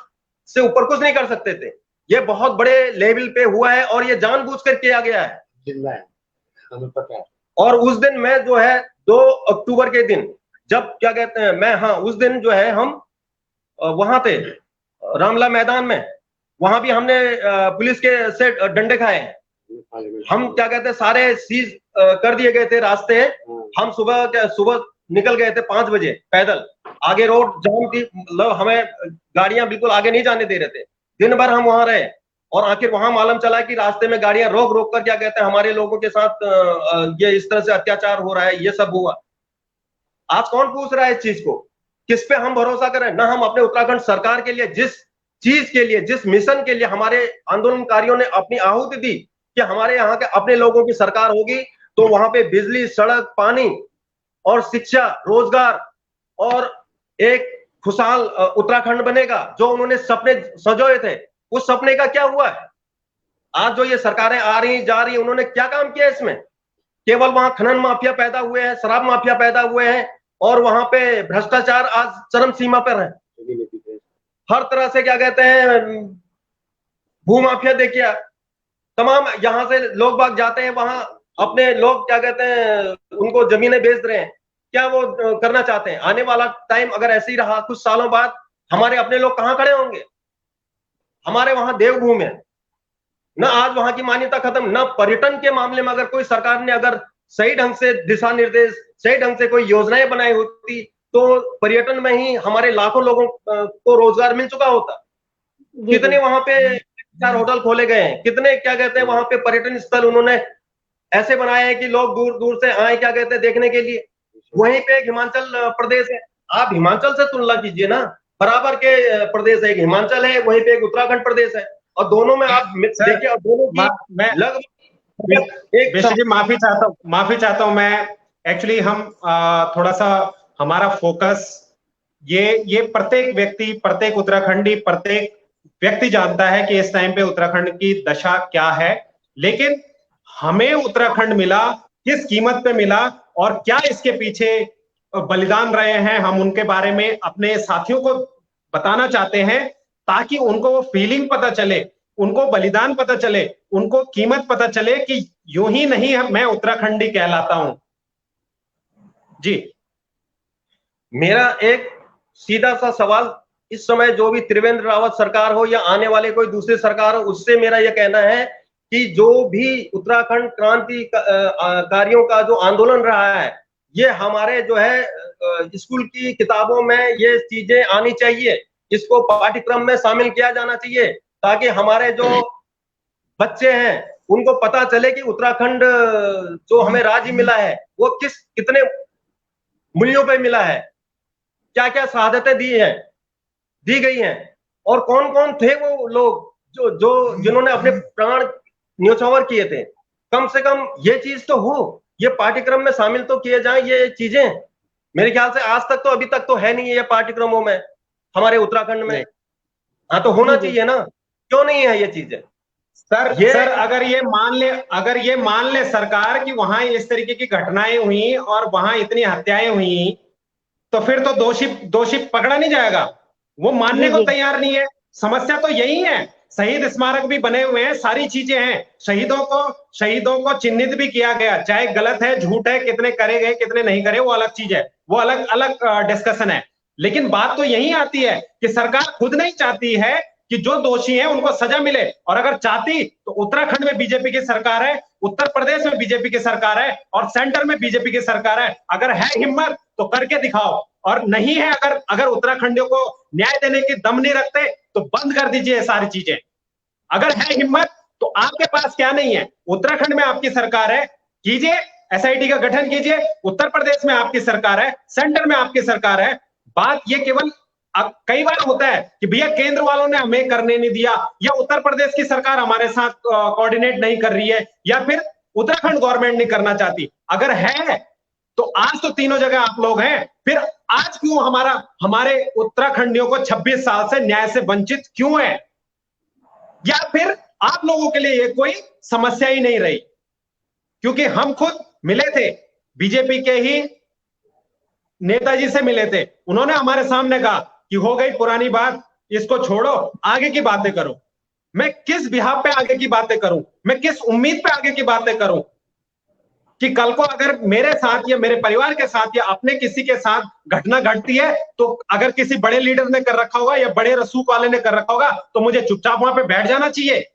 से ऊपर कुछ नहीं कर सकते थे। ये बहुत बड़े लेवल पे हुआ है और ये जानबूझकर किया गया है, हमें पता है। और उस दिन मैं जो है 2 अक्टूबर के दिन जब क्या कहते हैं मैं, हाँ, उस दिन जो है हम वहां थे रामला मैदान में, वहां भी हमने पुलिस के से डंडे खाए हैं। हम क्या कहते हैं सारे सीज कर दिए गए थे रास्ते। हम सुबह निकल गए थे 5 बजे पैदल, आगे रोड जाम थी, मतलब हमें गाड़ियां बिल्कुल आगे नहीं जाने दे रहे थे। दिन भर हम वहां रहे और आखिर वहां मालूम चला कि रास्ते में गाड़ियां रोक रोक कर क्या कहते हैं हमारे लोगों के साथ ये इस तरह से अत्याचार हो रहा है, ये सब हुआ। आज कौन पूछ रहा है इस चीज को? किस पे हम भरोसा करें? ना हम अपने उत्तराखंड सरकार के लिए, जिस चीज के लिए, जिस मिशन के लिए हमारे आंदोलनकारियों ने अपनी आहुति दी कि हमारे यहाँ के अपने लोगों की सरकार होगी तो वहां पे बिजली, सड़क, पानी और शिक्षा, रोजगार और एक खुशहाल उत्तराखंड बनेगा, जो उन्होंने सपने सजोए थे, उस सपने का क्या हुआ है? आज जो ये सरकारें आ रही जा रही, उन्होंने क्या काम किया इसमें? केवल वहां खनन माफिया पैदा हुए हैं, शराब माफिया पैदा हुए हैं और वहां पे भ्रष्टाचार आज चरम सीमा पर है। हर तरह से क्या कहते हैं भू माफिया देखिए, तमाम यहां से लोग बाग जाते हैं वहां, अपने लोग क्या कहते हैं उनको जमीनें बेच रहे हैं। क्या वो करना चाहते हैं? आने वाला टाइम अगर ऐसे ही रहा कुछ सालों बाद, हमारे अपने लोग कहां खड़े होंगे? हमारे वहां देवभूमि है ना, आज वहां की मान्यता खत्म ना। पर्यटन के मामले में अगर कोई सरकार ने अगर सही ढंग से दिशा निर्देश, सही ढंग से कोई योजनाएं बनाई होती तो पर्यटन में ही हमारे लाखों लोगों को रोजगार मिल चुका होता। कितने वहां पे 4 होटल खोले गए हैं, कितने क्या कहते हैं वहां पे पर्यटन स्थल उन्होंने ऐसे बनाए हैं कि लोग दूर दूर से आए क्या कहते हैं देखने के लिए। वहीं पे एक हिमाचल प्रदेश है, आप हिमाचल से तुलना कीजिए ना, बराबर के प्रदेश है, एक हिमाचल है, वहीं पे एक उत्तराखंड प्रदेश है, और दोनों में आप देखिए, और दोनों की लगभग माफी चाहता हूं मैं। एक्चुअली हम थोड़ा सा हमारा फोकस ये प्रत्येक व्यक्ति, प्रत्येक उत्तराखंडी, प्रत्येक व्यक्ति जानता है कि इस टाइम पे उत्तराखंड की दशा क्या है, लेकिन हमें उत्तराखंड मिला किस कीमत पे मिला और क्या इसके पीछे बलिदान रहे हैं, हम उनके बारे में अपने साथियों को बताना चाहते हैं ताकि उनको वो फीलिंग पता चले, उनको बलिदान पता चले, उनको कीमत पता चले कि यूं ही नहीं मैं उत्तराखंडी कहलाता हूं। जी, मेरा एक सीधा सा सवाल, इस समय जो भी त्रिवेंद्र रावत सरकार हो या आने वाले कोई दूसरी सरकार हो, उससे मेरा यह कहना है कि जो भी उत्तराखंड क्रांति कारियों का जो आंदोलन रहा है, ये हमारे जो है स्कूल की किताबों में ये चीजें आनी चाहिए, इसको पाठ्यक्रम में शामिल किया जाना चाहिए ताकि हमारे जो बच्चे हैं उनको पता चले कि उत्तराखंड जो हमें राज्य मिला है वो कितने मूल्यों पे मिला है, क्या क्या शहादतें दी गई हैं, और कौन कौन थे वो लोग जो जिन्होंने अपने प्राण न्योछावर किए थे। कम से कम ये चीज तो हो, ये पाठ्यक्रम में शामिल तो किए जाएं ये चीजें। मेरे ख्याल से आज तक तो, अभी तक तो है नहीं है ये पाठ्यक्रमों में हमारे उत्तराखंड में। हाँ, तो होना चाहिए ना, क्यों नहीं है ये चीजें? सर अगर ये मान ले सरकार कि वहां इस तरीके की घटनाएं हुई और वहां इतनी हत्याएं हुई, तो फिर तो दोषी पकड़ा नहीं जाएगा। वो मानने को तैयार नहीं है। समस्या तो यही है, शहीद स्मारक भी बने हुए हैं, सारी चीजें हैं, शहीदों को चिन्हित भी किया गया, चाहे गलत है, झूठ है, कितने करे गए, कितने नहीं करे, वो अलग चीज है, वो अलग डिस्कशन है। लेकिन बात तो यही आती है कि सरकार खुद नहीं चाहती है कि जो दोषी हैं उनको सजा मिले, और अगर चाहती तो उत्तराखंड में बीजेपी की सरकार है, उत्तर प्रदेश में बीजेपी की सरकार है और सेंटर में बीजेपी की सरकार है। अगर है हिम्मत तो करके दिखाओ, और नहीं है अगर उत्तराखंडियों को न्याय देने की दम नहीं रखते तो बंद कर दीजिए सारी चीजें। अगर है हिम्मत तो आपके पास क्या नहीं है, उत्तराखंड में आपकी सरकार है, कीजिए, एसआईटी का गठन कीजिए, उत्तर प्रदेश में आपकी सरकार है, सेंटर में आपकी सरकार है। बात ये केवल कई बार होता है कि भैया केंद्र वालों ने हमें करने नहीं दिया, या उत्तर प्रदेश की सरकार हमारे साथ कोऑर्डिनेट नहीं कर रही है, या फिर उत्तराखंड गवर्नमेंट नहीं करना चाहती। अगर है तो आज तो तीनों जगह आप लोग हैं, फिर आज क्यों हमारे उत्तराखंडियों को 26 साल से न्याय से वंचित क्यों है? या फिर आप लोगों के लिए ये कोई समस्या ही नहीं रही? क्योंकि हम खुद मिले थे, बीजेपी के ही नेताजी से मिले थे, उन्होंने हमारे सामने कहा कि हो गई पुरानी बात, इसको छोड़ो, आगे की बातें करो। मैं किस बिहाफ पे आगे की बातें करूं, मैं किस उम्मीद पे आगे की बातें करूं कि कल को अगर मेरे साथ या मेरे परिवार के साथ या अपने किसी के साथ घटना घटती है, तो अगर किसी बड़े लीडर ने कर रखा होगा या बड़े रसूख वाले ने कर रखा होगा तो मुझे चुपचाप वहां पे बैठ जाना चाहिए?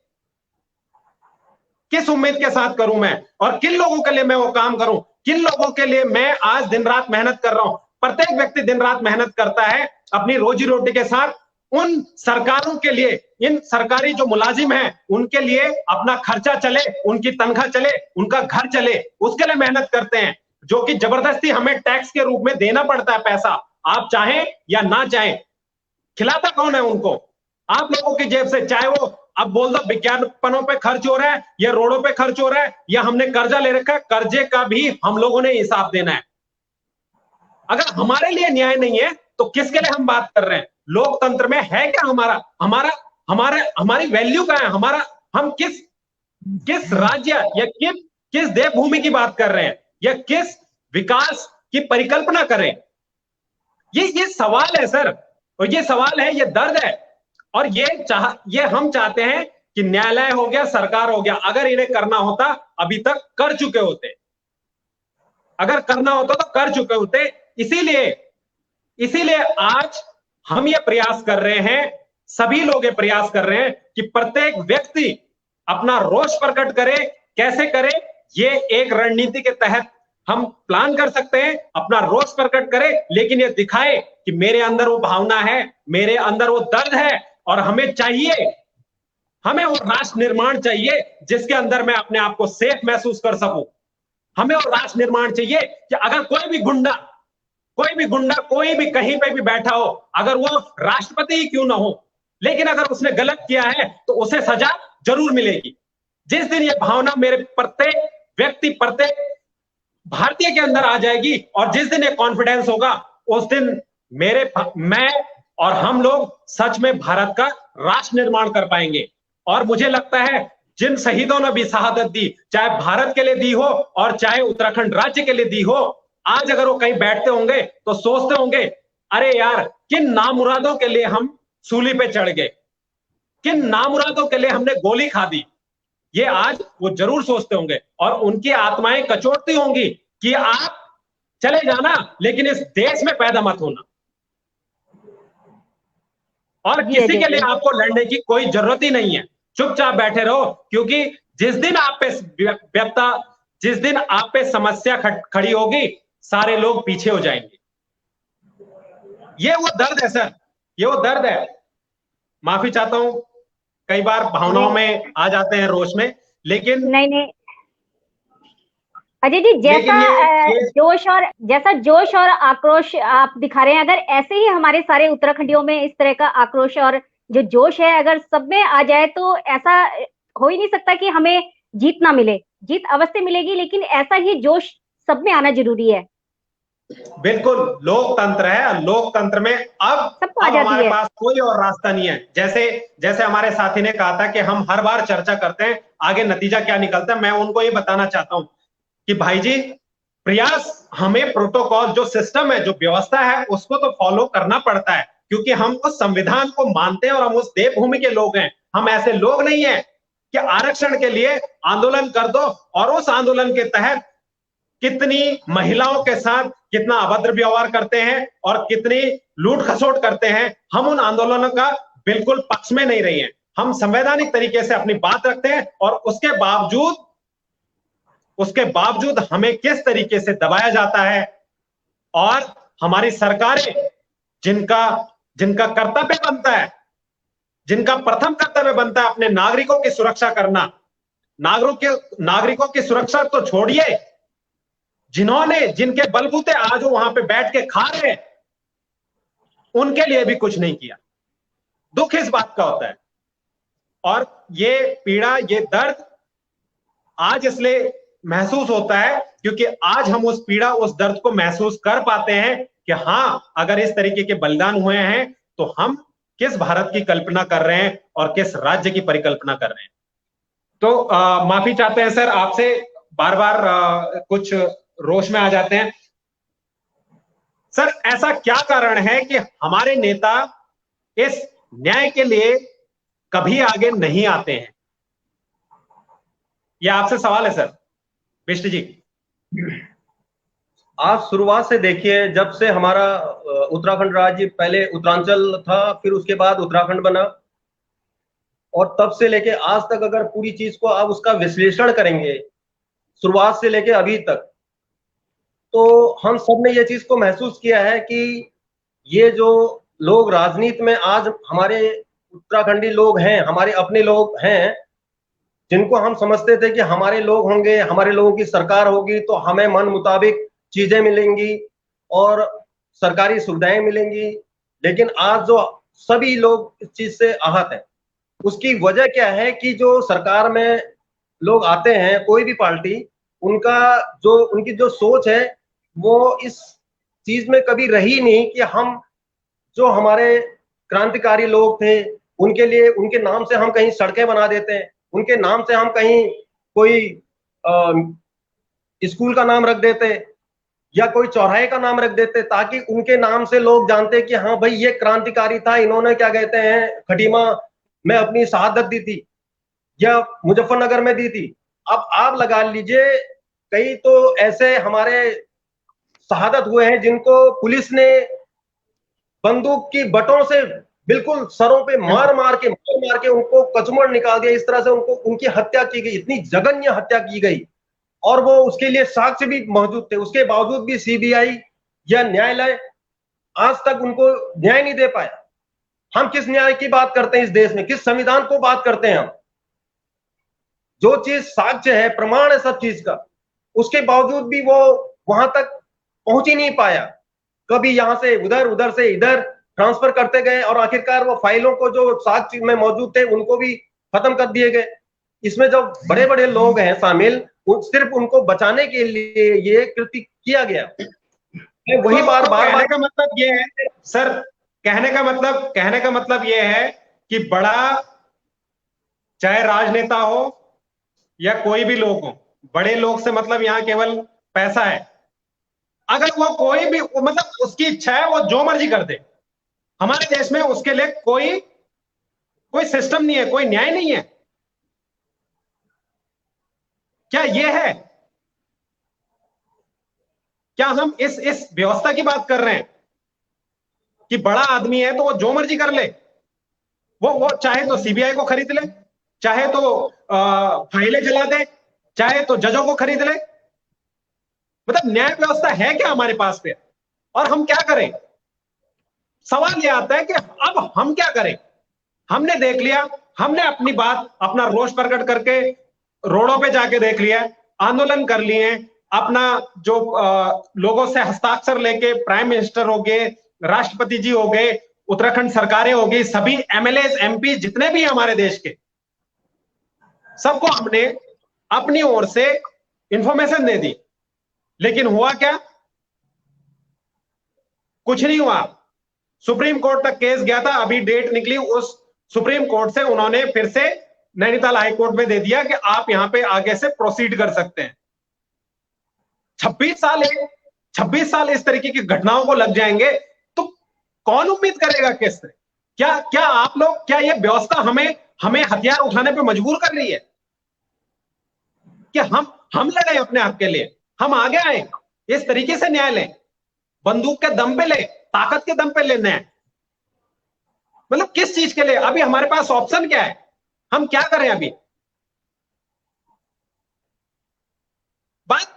किस उम्मीद के साथ करूं मैं, और किन लोगों के लिए मैं वो काम करूं, किन लोगों के लिए मैं आज दिन रात मेहनत कर रहा हूं? प्रत्येक व्यक्ति दिन रात मेहनत करता है अपनी रोजी रोटी के साथ, उन सरकारों के लिए, इन सरकारी जो मुलाजिम हैं उनके लिए अपना खर्चा चले, उनकी तनख्वाह चले, उनका घर चले, उसके लिए मेहनत करते हैं, जो कि जबरदस्ती हमें टैक्स के रूप में देना पड़ता है पैसा, आप चाहें या ना चाहें। खिलाता कौन है उनको? आप लोगों की जेब से। चाहे वो अब बोल दो विज्ञापनों पे खर्च हो रहा है, या रोडों पे खर्च हो रहा है, या हमने कर्जा ले रखा है, कर्जे का भी हम लोगों ने हिसाब देना है। अगर हमारे लिए न्याय नहीं है तो किसके लिए हम बात कर रहे हैं? लोकतंत्र में है क्या हमारी वैल्यू क्या है? हम किस राज्य या किस देवभूमि की बात कर रहे हैं, या किस विकास की परिकल्पना करें? ये सवाल है सर, और ये सवाल है, ये दर्द है, और ये हम चाहते हैं कि न्यायालय हो गया, सरकार हो गया, अगर इन्हें करना होता अभी तक कर चुके होते, अगर करना होता तो कर चुके होते। इसीलिए आज हम ये प्रयास कर रहे हैं, सभी लोग ये प्रयास कर रहे हैं कि प्रत्येक व्यक्ति अपना रोष प्रकट करे। कैसे करे? ये एक रणनीति के तहत हम प्लान कर सकते हैं, अपना रोष प्रकट करे, लेकिन ये दिखाए कि मेरे अंदर वो भावना है, मेरे अंदर वो दर्द है, और हमें वो राष्ट्र निर्माण चाहिए जिसके अंदर मैं अपने आप को सेफ महसूस कर सकूं। हमें वो राष्ट्र निर्माण चाहिए कि अगर कोई भी गुंडा कोई भी कहीं पे भी बैठा हो, अगर वो राष्ट्रपति ही क्यों ना हो, लेकिन अगर उसने गलत किया है तो उसे सजा जरूर मिलेगी। जिस दिन ये भावना मेरे प्रत्येक व्यक्ति, प्रत्येक भारतीय के अंदर आ जाएगी, और जिस दिन ये कॉन्फिडेंस होगा, उस दिन मैं और हम लोग सच में भारत का राष्ट्र निर्माण कर पाएंगे। और मुझे लगता है जिन शहीदों ने भी शहादत दी, चाहे भारत के लिए दी हो और चाहे उत्तराखंड राज्य के लिए दी हो, आज अगर वो कहीं बैठते होंगे तो सोचते होंगे, अरे यार किन नामुरादों के लिए हम सूली पे चढ़ गए, किन नामुरादों के लिए हमने गोली खा दी। ये आज वो जरूर सोचते होंगे, और उनकी आत्माएं कचोटती होंगी कि आप चले जाना, लेकिन इस देश में पैदा मत होना, और किसी के लिए आपको लड़ने की कोई जरूरत ही नहीं है। चुपचाप बैठे रहो, क्योंकि जिस दिन आप पे समस्या खड़ी होगी, सारे लोग पीछे हो जाएंगे। ये वो दर्द है सर, ये वो दर्द है। माफी चाहता हूं, कई बार भावनाओं में आ जाते हैं, रोष में, लेकिन नहीं अजय जी, जैसा जोश और आक्रोश आप दिखा रहे हैं, अगर ऐसे ही हमारे सारे उत्तराखंडियों में इस तरह का आक्रोश और जो जोश है अगर सब में आ जाए, तो ऐसा हो ही नहीं सकता कि हमें जीत ना मिले। जीत अवश्य मिलेगी, लेकिन ऐसा ही जोश सब में आना जरूरी है। बिल्कुल, लोकतंत्र है, लोकतंत्र में अब हमारे पास कोई और रास्ता नहीं है। जैसे हमारे साथी ने कहा था कि हम हर बार चर्चा करते हैं, आगे नतीजा क्या निकलता है। मैं उनको ये बताना चाहता हूं कि भाई जी, प्रयास, हमें प्रोटोकॉल, जो सिस्टम है, जो व्यवस्था है, उसको तो फॉलो करना पड़ता है, क्योंकि हम उस संविधान को मानते हैं और हम उस देवभूमि के लोग हैं। हम ऐसे लोग नहीं हैं कि आरक्षण के लिए आंदोलन कर दो और उस आंदोलन के तहत कितनी महिलाओं के साथ कितना अभद्र व्यवहार करते हैं और कितनी लूट खसोट करते हैं, हम उन आंदोलनों का बिल्कुल पक्ष में नहीं रही हैं। हम संवैधानिक तरीके से अपनी बात रखते हैं, और उसके बावजूद हमें किस तरीके से दबाया जाता है, और हमारी सरकारें जिनका जिनका कर्तव्य बनता है, जिनका प्रथम कर्तव्य बनता है अपने नागरिकों की सुरक्षा करना, नागरिकों की सुरक्षा तो छोड़िए, जिन्होंने जिनके बलबूते आज वो वहां पे बैठ के खा रहे हैं, उनके लिए भी कुछ नहीं किया। दुख इस बात का होता है। और ये पीड़ा, ये दर्द आज इसलिए महसूस होता है क्योंकि आज हम उस पीड़ा, उस दर्द को महसूस कर पाते हैं कि हां, अगर इस तरीके के बलिदान हुए हैं तो हम किस भारत की कल्पना कर रहे हैं और किस राज्य की परिकल्पना कर रहे हैं। तो माफी चाहते हैं सर आपसे, बार बार कुछ रोष में आ जाते हैं। सर, ऐसा क्या कारण है कि हमारे नेता इस न्याय के लिए कभी आगे नहीं आते हैं? यह आपसे सवाल है सर बिष्ट जी। आप शुरुआत से देखिए, जब से हमारा उत्तराखंड राज्य, पहले उत्तरांचल था, फिर उसके बाद उत्तराखंड बना, और तब से लेके आज तक अगर पूरी चीज को आप उसका विश्लेषण करेंगे शुरुआत से लेके अभी तक, तो हम सब ने ये चीज को महसूस किया है कि ये जो लोग राजनीति में आज हमारे उत्तराखंडी लोग हैं, हमारे अपने लोग हैं, जिनको हम समझते थे कि हमारे लोग होंगे, हमारे लोगों की सरकार होगी तो हमें मन मुताबिक चीजें मिलेंगी और सरकारी सुविधाएं मिलेंगी, लेकिन आज जो सभी लोग इस चीज से आहत हैं, उसकी वजह क्या है कि जो सरकार में लोग आते हैं, कोई भी पार्टी, उनकी जो सोच है वो इस चीज में कभी रही नहीं कि हम जो हमारे क्रांतिकारी लोग थे उनके लिए, उनके नाम से हम कहीं सड़कें बना देते हैं, उनके नाम से हम कहीं कोई स्कूल का नाम रख देते या कोई चौराहे का नाम रख देते, ताकि उनके नाम से लोग जानते कि हाँ भाई ये क्रांतिकारी था, इन्होंने क्या कहते हैं खटीमा में अपनी शहादत दी थी या मुजफ्फरनगर में दी थी। अब आप लगा लीजिए, कई तो ऐसे हमारे शहादत हुए हैं जिनको पुलिस ने बंदूक की बटों से बिल्कुल सरों पे मार मार के उनको कचमड़ निकाल दिया, इस तरह से उनकी हत्या की गई, इतनी जघन्य हत्या की गई, और वो उसके लिए साक्ष्य भी मौजूद थे। उसके बावजूद भी सीबीआई या न्यायालय आज तक उनको न्याय नहीं दे पाया। हम किस न्याय की बात करते हैं इस देश में, किस संविधान को बात करते हैं हम? जो चीज साक्ष्य है, प्रमाण है सब चीज का, उसके बावजूद भी वो वहां तक पहुंच ही नहीं पाया। कभी यहां से उधर, उधर से इधर ट्रांसफर करते गए, और आखिरकार वो फाइलों को जो साक्ष्य में मौजूद थे उनको भी खत्म कर दिए गए। इसमें जो बड़े बड़े लोग हैं शामिल, सिर्फ उनको बचाने के लिए ये कृत्य किया गया। वही बार कहने का मतलब ये है सर, कहने का मतलब ये है कि बड़ा, चाहे राजनेता हो या कोई भी लोग हो, बड़े लोग से मतलब यहां केवल पैसा है। अगर वो कोई भी, मतलब उसकी इच्छा है वो जो मर्जी कर दे, हमारे देश में उसके लिए कोई सिस्टम नहीं है, कोई न्याय नहीं है। क्या ये है? क्या हम इस व्यवस्था की बात कर रहे हैं कि बड़ा आदमी है तो वो जो मर्जी कर ले? वो चाहे तो सीबीआई को खरीद ले, चाहे तो फाइलें जला दे, चाहे तो जजों को खरीद ले। मतलब न्याय व्यवस्था है क्या हमारे पास पे? और हम क्या करें? सवाल यह आता है कि अब हम क्या करें? हमने देख लिया, हमने अपनी बात, अपना रोष प्रकट करके रोडों पे जाके देख लिया, आंदोलन कर लिए, अपना जो लोगों से हस्ताक्षर लेके प्राइम मिनिस्टर हो गए, राष्ट्रपति जी हो गए, उत्तराखंड सरकारें हो गई, सभी एमएलए एमपी जितने भी हमारे देश के, सबको हमने अपनी ओर से इंफॉर्मेशन दे दी। लेकिन हुआ क्या? कुछ नहीं हुआ। सुप्रीम कोर्ट तक केस गया था, अभी डेट निकली, उस सुप्रीम कोर्ट से उन्होंने फिर से नैनीताल हाई कोर्ट में दे दिया कि आप यहां पे आगे से प्रोसीड कर सकते हैं। 26 साल इस तरीके की घटनाओं को लग जाएंगे तो कौन उम्मीद करेगा किससे? क्या आप लोग, क्या ये व्यवस्था हमें हथियार उठाने पे मजबूर कर रही है कि हम लड़े अपने हक के लिए, हम आगे आए, इस तरीके से न्याय लें, बंदूक के दम पे ले, ताकत के दम पे लेना है? मतलब किस चीज के लिए? अभी हमारे पास ऑप्शन क्या है? हम क्या करें अभी? बात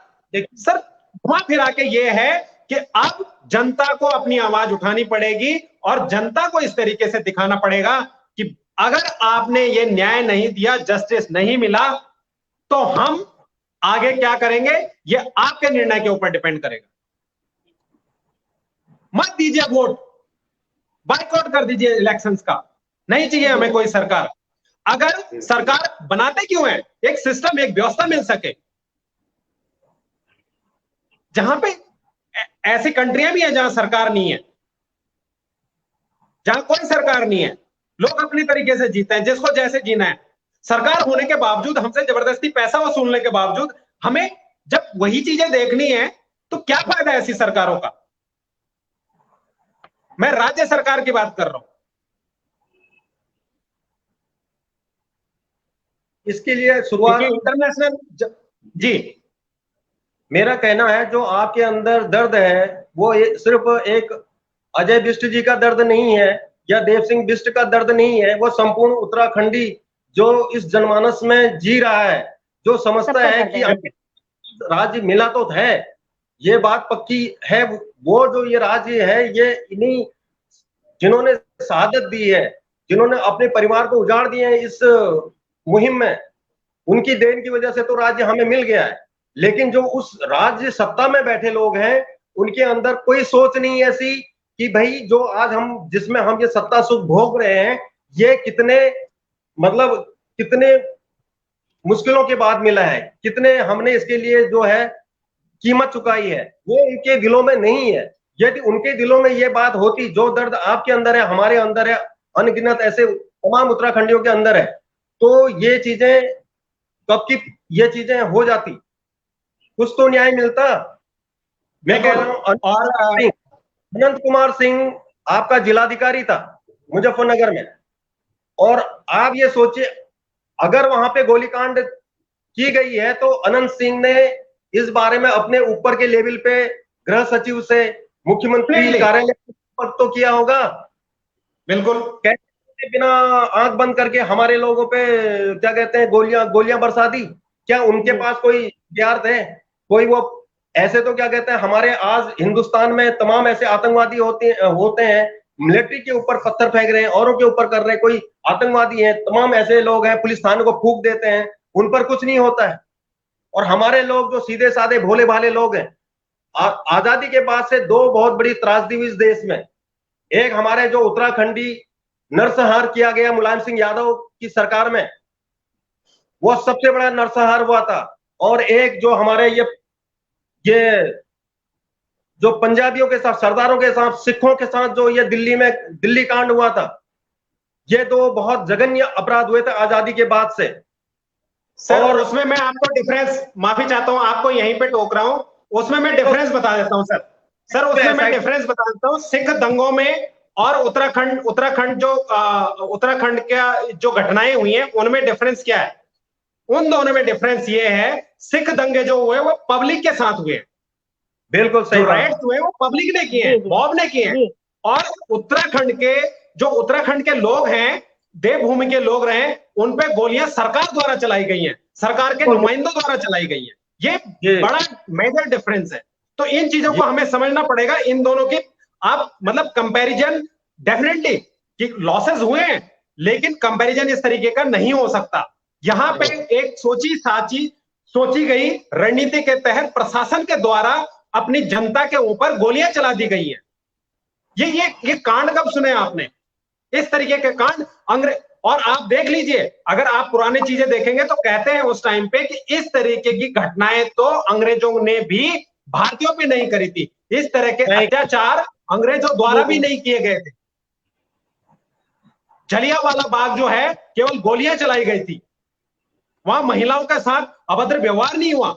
सर घुमा फिरा के ये है कि अब जनता को अपनी आवाज उठानी पड़ेगी और जनता को इस तरीके से दिखाना पड़ेगा कि अगर आपने ये न्याय नहीं दिया, जस्टिस नहीं मिला, तो हम आगे क्या करेंगे, ये आपके निर्णय के ऊपर डिपेंड करेगा। मत दीजिए वोट, बाइकआउट कर दीजिए इलेक्शंस का, नहीं चाहिए हमें कोई सरकार। अगर सरकार बनाते क्यों है, एक सिस्टम, एक व्यवस्था मिल सके, जहां पे ऐसी कंट्रियां भी हैं जहां सरकार नहीं है, जहां कोई सरकार नहीं है, लोग अपनी तरीके से जीते हैं, जिसको जैसे जीना है। सरकार होने के बावजूद, हमसे जबरदस्ती पैसा वसूलने के बावजूद, हमें जब वही चीजें देखनी है तो क्या फायदा है ऐसी सरकारों का। मैं राज्य सरकार की बात कर रहा हूं। इसके लिए शुरुआत इंटरनेशनल, जी, मेरा कहना है जो आपके अंदर दर्द है वो सिर्फ एक अजय बिष्ट जी का दर्द नहीं है या देव सिंह बिष्ट का दर्द नहीं है, वो संपूर्ण उत्तराखंडी जो इस जनमानस में जी रहा है, जो समझता है कि राज्य मिला तो है, ये बात पक्की है। वो जो ये राज्य है, ये इन्हीं जिन्होंने शहादत दी है, जिन्होंने अपने परिवार को उजाड़ दिए हैं इस मुहिम में, उनकी देन की वजह से तो राज्य हमें मिल गया है। लेकिन जो उस राज्य सत्ता में बैठे लोग हैं, उनके अंदर कोई सोच नहीं ऐसी कि भाई जो आज हम जिसमें हम ये सत्ता सुख भोग रहे हैं, ये कितने मतलब कितने मुश्किलों के बाद मिला है, कितने हमने इसके लिए जो है कीमत चुकाई है, वो उनके दिलों में नहीं है। यदि उनके दिलों में ये बात होती, जो दर्द आपके अंदर है, हमारे अंदर है, अनगिनत ऐसे तमाम उत्तराखंडियों के अंदर है, तो ये चीजें कब की ये चीजें हो जाती, कुछ तो न्याय मिलता। मैं कह रहा हूं, और अनंत कुमार सिंह आपका जिलाधिकारी था मुजफ्फरनगर में, और आप ये सोचिए अगर वहां पे गोलीकांड की गई है तो अनंत सिंह ने इस बारे में अपने ऊपर के लेवल पे गृह सचिव से, मुख्यमंत्री कार्यालय पर तो किया होगा। बिल्कुल, कैसे बिना आंख बंद करके हमारे लोगों पे क्या कहते हैं गोलियां बरसा दी? क्या उनके पास कोई हथियार थे? कोई वो ऐसे तो क्या कहते हैं, हमारे आज हिंदुस्तान में तमाम ऐसे आतंकवादी होते हैं, मिलिट्री के ऊपर पत्थर फेंक रहे हैं, औरों के ऊपर कर रहे हैं, कोई आतंकवादी हैं, तमाम ऐसे लोग हैं, पुलिस थाने को फूंक देते हैं, उन पर कुछ नहीं होता है। और हमारे लोग जो सीधे साधे भोले भाले लोग हैं, आजादी के बाद से दो बहुत बड़ी त्रासदी हुई इस देश में। एक हमारे जो उत्तराखंडी नरसंहार किया गया मुलायम सिंह यादव की सरकार में, वो सबसे बड़ा नरसंहार हुआ था। और एक जो हमारे ये जो पंजाबियों के साथ, सरदारों के साथ, सिखों के साथ जो ये दिल्ली कांड हुआ था, ये दो बहुत जघन्य अपराध हुए थे आजादी के बाद से। सर, और उसमें मैं आपको डिफरेंस, माफी चाहता हूं, आपको यहीं पे टोक रहा हूं, उसमें मैं डिफरेंस बता देता हूं सर उसमें मैं डिफरेंस बता देता हूं। सिख दंगों में और उत्तराखंड का जो घटनाएं हुई हैं, उनमें डिफरेंस क्या है? उन दोनों में डिफरेंस ये है, सिख दंगे जो हुए वो पब्लिक के साथ हुए, बिल्कुल सही, राइट्स हुए वो पब्लिक ने किए, मॉब ने किए। और उत्तराखंड के लोग हैं, देवभूमि के लोग रहे, उन पे गोलियां सरकार द्वारा चलाई गई हैं, सरकार के नुमाइंदों द्वारा चलाई गई हैं। ये बड़ा मेजर डिफरेंस है। तो इन चीजों को हमें समझना पड़ेगा, इन दोनों की आप मतलब कंपैरिजन, डेफिनेटली कि लॉसेस हुए हैं, लेकिन कंपैरिजन इस तरीके का नहीं हो सकता। यहां पे एक सोची गई रणनीति के तहत प्रशासन के द्वारा अपनी जनता के ऊपर गोलियां चला दी गई हैं। ये कांड कब सुने आपने? इस तरीके के कांड अंग्रेज, और आप देख लीजिए, अगर आप पुरानी चीजें देखेंगे तो कहते हैं उस टाइम पे कि इस तरीके की घटनाएं तो अंग्रेजों ने भी भारतीयों पे नहीं करी थी, इस तरह के अत्याचार अंग्रेजों द्वारा भी नहीं किए गए थे। जलियांवाला बाग जो है, केवल गोलियां चलाई गई थी, वहां महिलाओं के साथ अभद्र व्यवहार नहीं हुआ।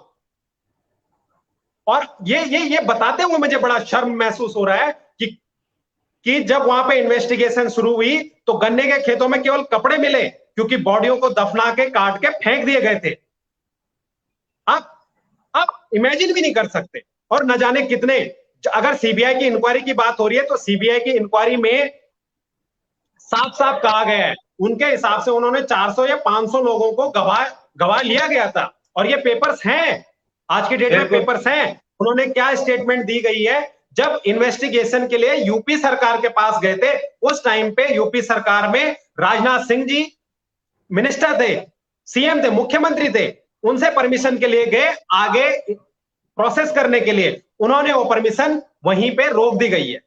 और ये बताते हुए मुझे बड़ा शर्म महसूस हो रहा है कि जब वहां पे इन्वेस्टिगेशन शुरू हुई तो गन्ने के खेतों में केवल कपड़े मिले, क्योंकि बॉडियों को दफना के काट के फेंक दिए गए थे। आप इमेजिन भी नहीं कर सकते। और न जाने कितने, अगर सीबीआई की इंक्वायरी की बात हो रही है तो सीबीआई की इंक्वायरी में साफ साफ कहा गया है, उनके हिसाब से उन्होंने 400 या 500 लोगों को गवाह लिया गया था। और ये पेपर्स हैं, आज की डेट में पेपर्स हैं उन्होंने क्या स्टेटमेंट दी गई है? जब इन्वेस्टिगेशन के लिए यूपी सरकार के पास गए थे, उस टाइम पे यूपी सरकार में राजनाथ सिंह जी मिनिस्टर थे, सीएम थे, मुख्यमंत्री थे, उनसे परमिशन के लिए गए आगे प्रोसेस करने के लिए, उन्होंने वो परमिशन वहीं पे रोक दी गई है।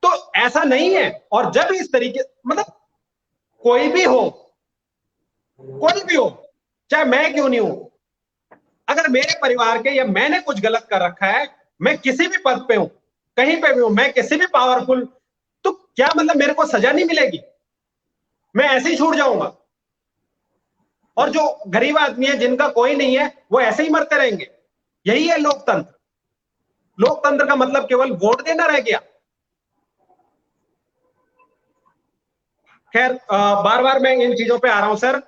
तो ऐसा नहीं है। और जब इस तरीके, मतलब कोई भी हो, चाहे मैं क्यों नहीं हूं, अगर मेरे परिवार के या मैंने कुछ गलत कर रखा है, मैं किसी भी पद पे हूं, कहीं पे भी हूं, मैं किसी भी पावरफुल, तो क्या मतलब मेरे को सजा नहीं मिलेगी? मैं ऐसे ही छूट जाऊंगा? और जो गरीब आदमी है, जिनका कोई नहीं है, वो ऐसे ही मरते रहेंगे? यही है लोकतंत्र। लोकतंत्र का मतलब केवल वोट देना रह गया? खैर, बार बार मैं इन चीजों पे आ रहा हूं सर।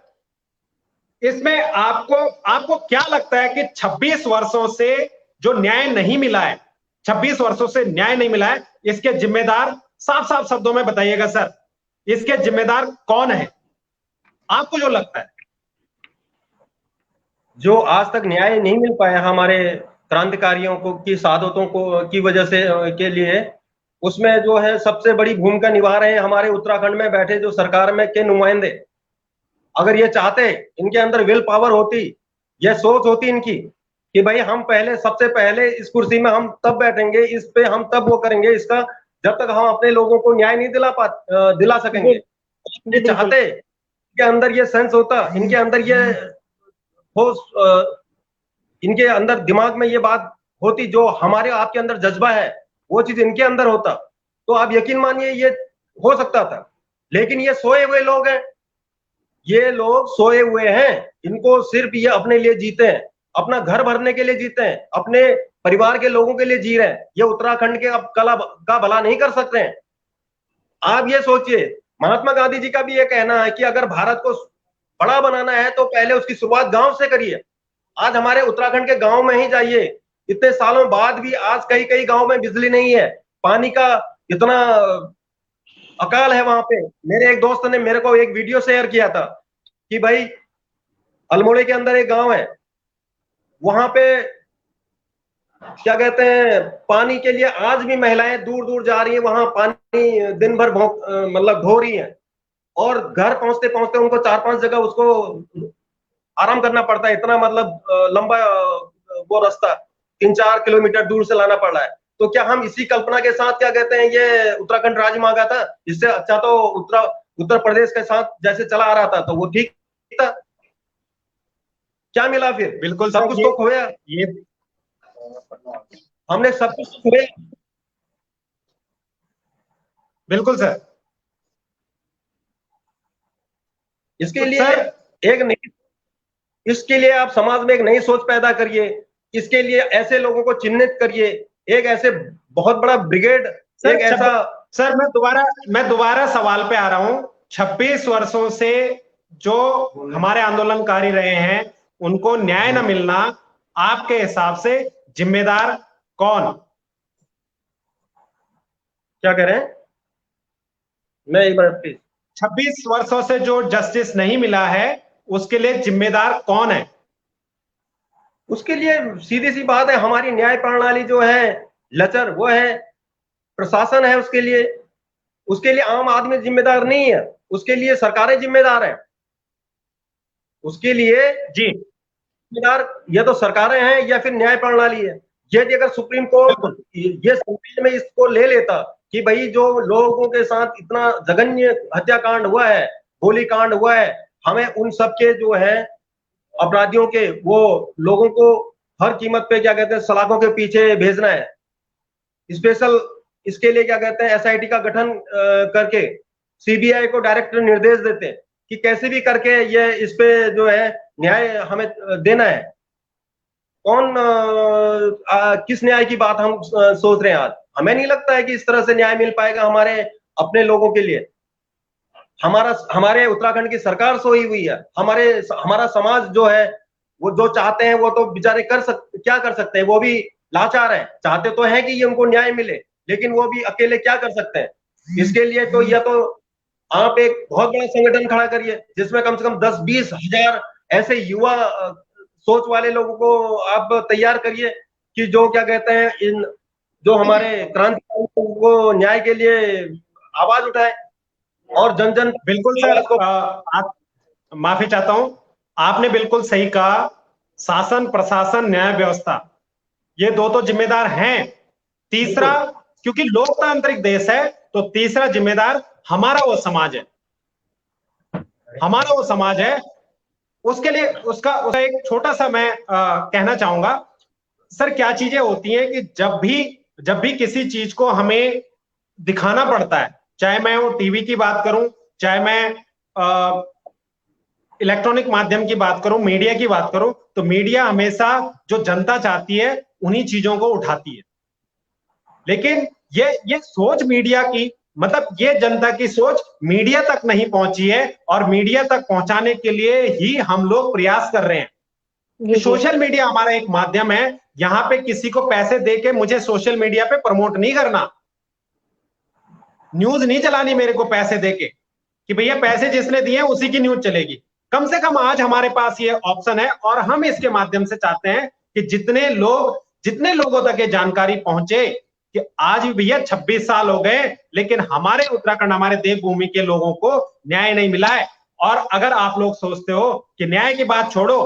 इसमें आपको क्या लगता है कि 26 वर्षों से जो न्याय नहीं मिला है, 26 वर्षों से न्याय नहीं मिला है, इसके जिम्मेदार साफ साफ शब्दों में बताइएगा सर, इसके जिम्मेदार कौन है आपको जो लगता है? जो आज तक न्याय नहीं मिल पाया हमारे क्रांतिकारियों को की शहादतों को की वजह से के लिए, उसमें जो है सबसे बड़ी भूमिका निभा रहे हैं हमारे उत्तराखंड में बैठे जो सरकार में के नुमाइंदे। अगर ये चाहते, इनके अंदर विल पावर होती, ये सोच होती इनकी कि भाई हम पहले, सबसे पहले इस कुर्सी में हम तब बैठेंगे, इस पे हम तब वो करेंगे इसका, जब तक हम अपने लोगों को न्याय नहीं दिला सकेंगे। ये चाहते, इनके अंदर ये सेंस होता, इनके अंदर ये इनके अंदर दिमाग में ये बात होती, जो हमारे आपके अंदर जज्बा है वो चीज इनके अंदर होता, तो आप यकीन मानिए ये हो सकता था। लेकिन ये सोए हुए लोग हैं, ये लोग सोए हुए हैं, इनको सिर्फ ये अपने लिए जीते हैं, अपना घर भरने के लिए जीते हैं, अपने परिवार के लोगों के लिए जी रहे हैं। ये उत्तराखंड के अब कला का भला नहीं कर सकते हैं। आप ये सोचिए, महात्मा गांधी जी का भी ये कहना है कि अगर भारत को बड़ा बनाना है तो पहले उसकी शुरुआत गांव से करिए। आज हमारे उत्तराखंड के गांव में ही जाइए, इतने सालों बाद भी आज कई कई गांव में बिजली नहीं है, पानी का इतना अकाल है वहां पे। मेरे एक दोस्त ने मेरे को एक वीडियो शेयर किया था कि भाई अल्मोड़े के अंदर एक गांव है, वहां पे क्या कहते हैं, पानी के लिए आज भी महिलाएं दूर दूर जा रही हैं, वहां पानी दिन भर मतलब ढो रही हैं, और घर पहुंचते पहुंचते उनको 4-5 जगह उसको आराम करना पड़ता है। इतना मतलब लंबा वो रास्ता 3-4 किलोमीटर दूर से लाना पड़ रहा है। तो क्या हम इसी कल्पना के साथ क्या कहते हैं ये उत्तराखंड राज्य मांगा था? इससे अच्छा तो उत्तर प्रदेश के साथ जैसे चला आ रहा था तो वो ठीक था। क्या मिला फिर? बिल्कुल सब कुछ तो खोया, ये हमने सब कुछ खोया। बिल्कुल सर। इसके लिए एक नई, इसके लिए आप समाज में एक नई सोच पैदा करिए, इसके लिए ऐसे लोगों को चिन्हित करिए, एक ऐसे बहुत बड़ा ब्रिगेड, एक ऐसा। सर मैं दोबारा सवाल पे आ रहा हूं। 26 वर्षों से जो हमारे आंदोलनकारी रहे हैं उनको न्याय न मिलना, आपके हिसाब से जिम्मेदार कौन? क्या कह रहे हैं? मैं एक बार प्लीज। 26 वर्षों से जो जस्टिस नहीं मिला है उसके लिए जिम्मेदार कौन है? उसके लिए सीधी सी बात है, हमारी न्याय प्रणाली जो है लचर, वो है प्रशासन है, उसके लिए आम आदमी जिम्मेदार नहीं है, उसके लिए सरकारें जिम्मेदार हैं। उसके लिए जी जिम्मेदार या तो सरकारें हैं या फिर न्याय प्रणाली है। यदि अगर सुप्रीम कोर्ट ये संज्ञान में इसको ले लेता कि भाई जो लोगों के साथ इतना जघन्य हत्याकांड हुआ है, गोलीकांड हुआ है, हमें उन सब के जो है अपराधियों के वो लोगों को हर कीमत पे क्या कहते हैं सलाखों के पीछे भेजना है। स्पेशल इसके लिए क्या कहते हैं एसआईटी का गठन करके सीबीआई को डायरेक्ट निर्देश देते हैं कि कैसे भी करके ये इस पे जो है न्याय हमें देना है। कौन किस न्याय की बात हम सोच रहे हैं आज? हमें नहीं लगता है कि इस तरह से न्याय मिल पाएगा हमारे अपने लोगों के लिए। हमारे उत्तराखंड की सरकार सोई हुई है, हमारा समाज जो है वो जो चाहते हैं वो तो बेचारे क्या कर सकते हैं, वो भी लाचार है। चाहते तो हैं कि ये उनको न्याय मिले, लेकिन वो भी अकेले क्या कर सकते हैं? इसके लिए तो या तो आप एक बहुत बड़ा संगठन खड़ा करिए जिसमें कम से कम 10-20 हजार ऐसे युवा सोच वाले लोगों को आप तैयार करिए कि जो क्या कहते हैं, इन जो हमारे क्रांतिकारी को न्याय के लिए आवाज उठाए और जन जन। बिल्कुल सर, आप माफी चाहता हूं, आपने बिल्कुल सही कहा। शासन, प्रशासन, न्याय व्यवस्था, ये दो तो जिम्मेदार हैं। तीसरा, क्योंकि लोकतांत्रिक देश है, तो तीसरा जिम्मेदार हमारा वो समाज है, हमारा वो समाज है। उसके लिए उसका एक छोटा सा मैं कहना चाहूंगा सर। क्या चीजें होती हैं कि जब भी किसी चीज को हमें दिखाना पड़ता है, चाहे मैं वो टीवी की बात करूं, चाहे मैं इलेक्ट्रॉनिक माध्यम की बात करूं, मीडिया की बात करूं, तो मीडिया हमेशा जो जनता चाहती है उन्हीं चीजों को उठाती है। लेकिन ये सोच मीडिया की, मतलब ये जनता की सोच मीडिया तक नहीं पहुंची है, और मीडिया तक पहुंचाने के लिए ही हम लोग प्रयास कर रहे हैं। सोशल मीडिया हमारा एक माध्यम है। यहां पे किसी को पैसे देके मुझे सोशल मीडिया पे प्रमोट नहीं करना, न्यूज नहीं चलानी मेरे को पैसे देके कि भैया पैसे जिसने दिए उसी की न्यूज चलेगी। कम से कम आज हमारे पास ये ऑप्शन है, और हम इसके माध्यम से चाहते हैं कि जितने लोगों तक ये जानकारी पहुंचे कि आज भी भैया 26 साल हो गए, लेकिन हमारे उत्तराखंड, हमारे देवभूमि के लोगों को न्याय नहीं मिला है। और अगर आप लोग सोचते हो कि न्याय की बात छोड़ो,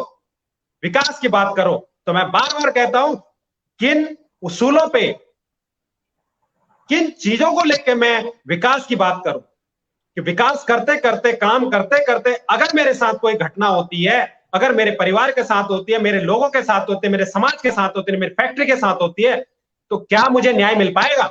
विकास की बात करो, तो मैं बार बार कहता हूं, किन उसूलों पे, किन चीजों को लेकर मैं विकास की बात करूं, कि विकास करते करते, काम करते करते अगर मेरे साथ कोई घटना होती है, अगर मेरे परिवार के साथ होती है, मेरे लोगों के साथ होती है, मेरे समाज के साथ होती है, मेरी फैक्ट्री के साथ होती है, तो क्या मुझे न्याय मिल पाएगा?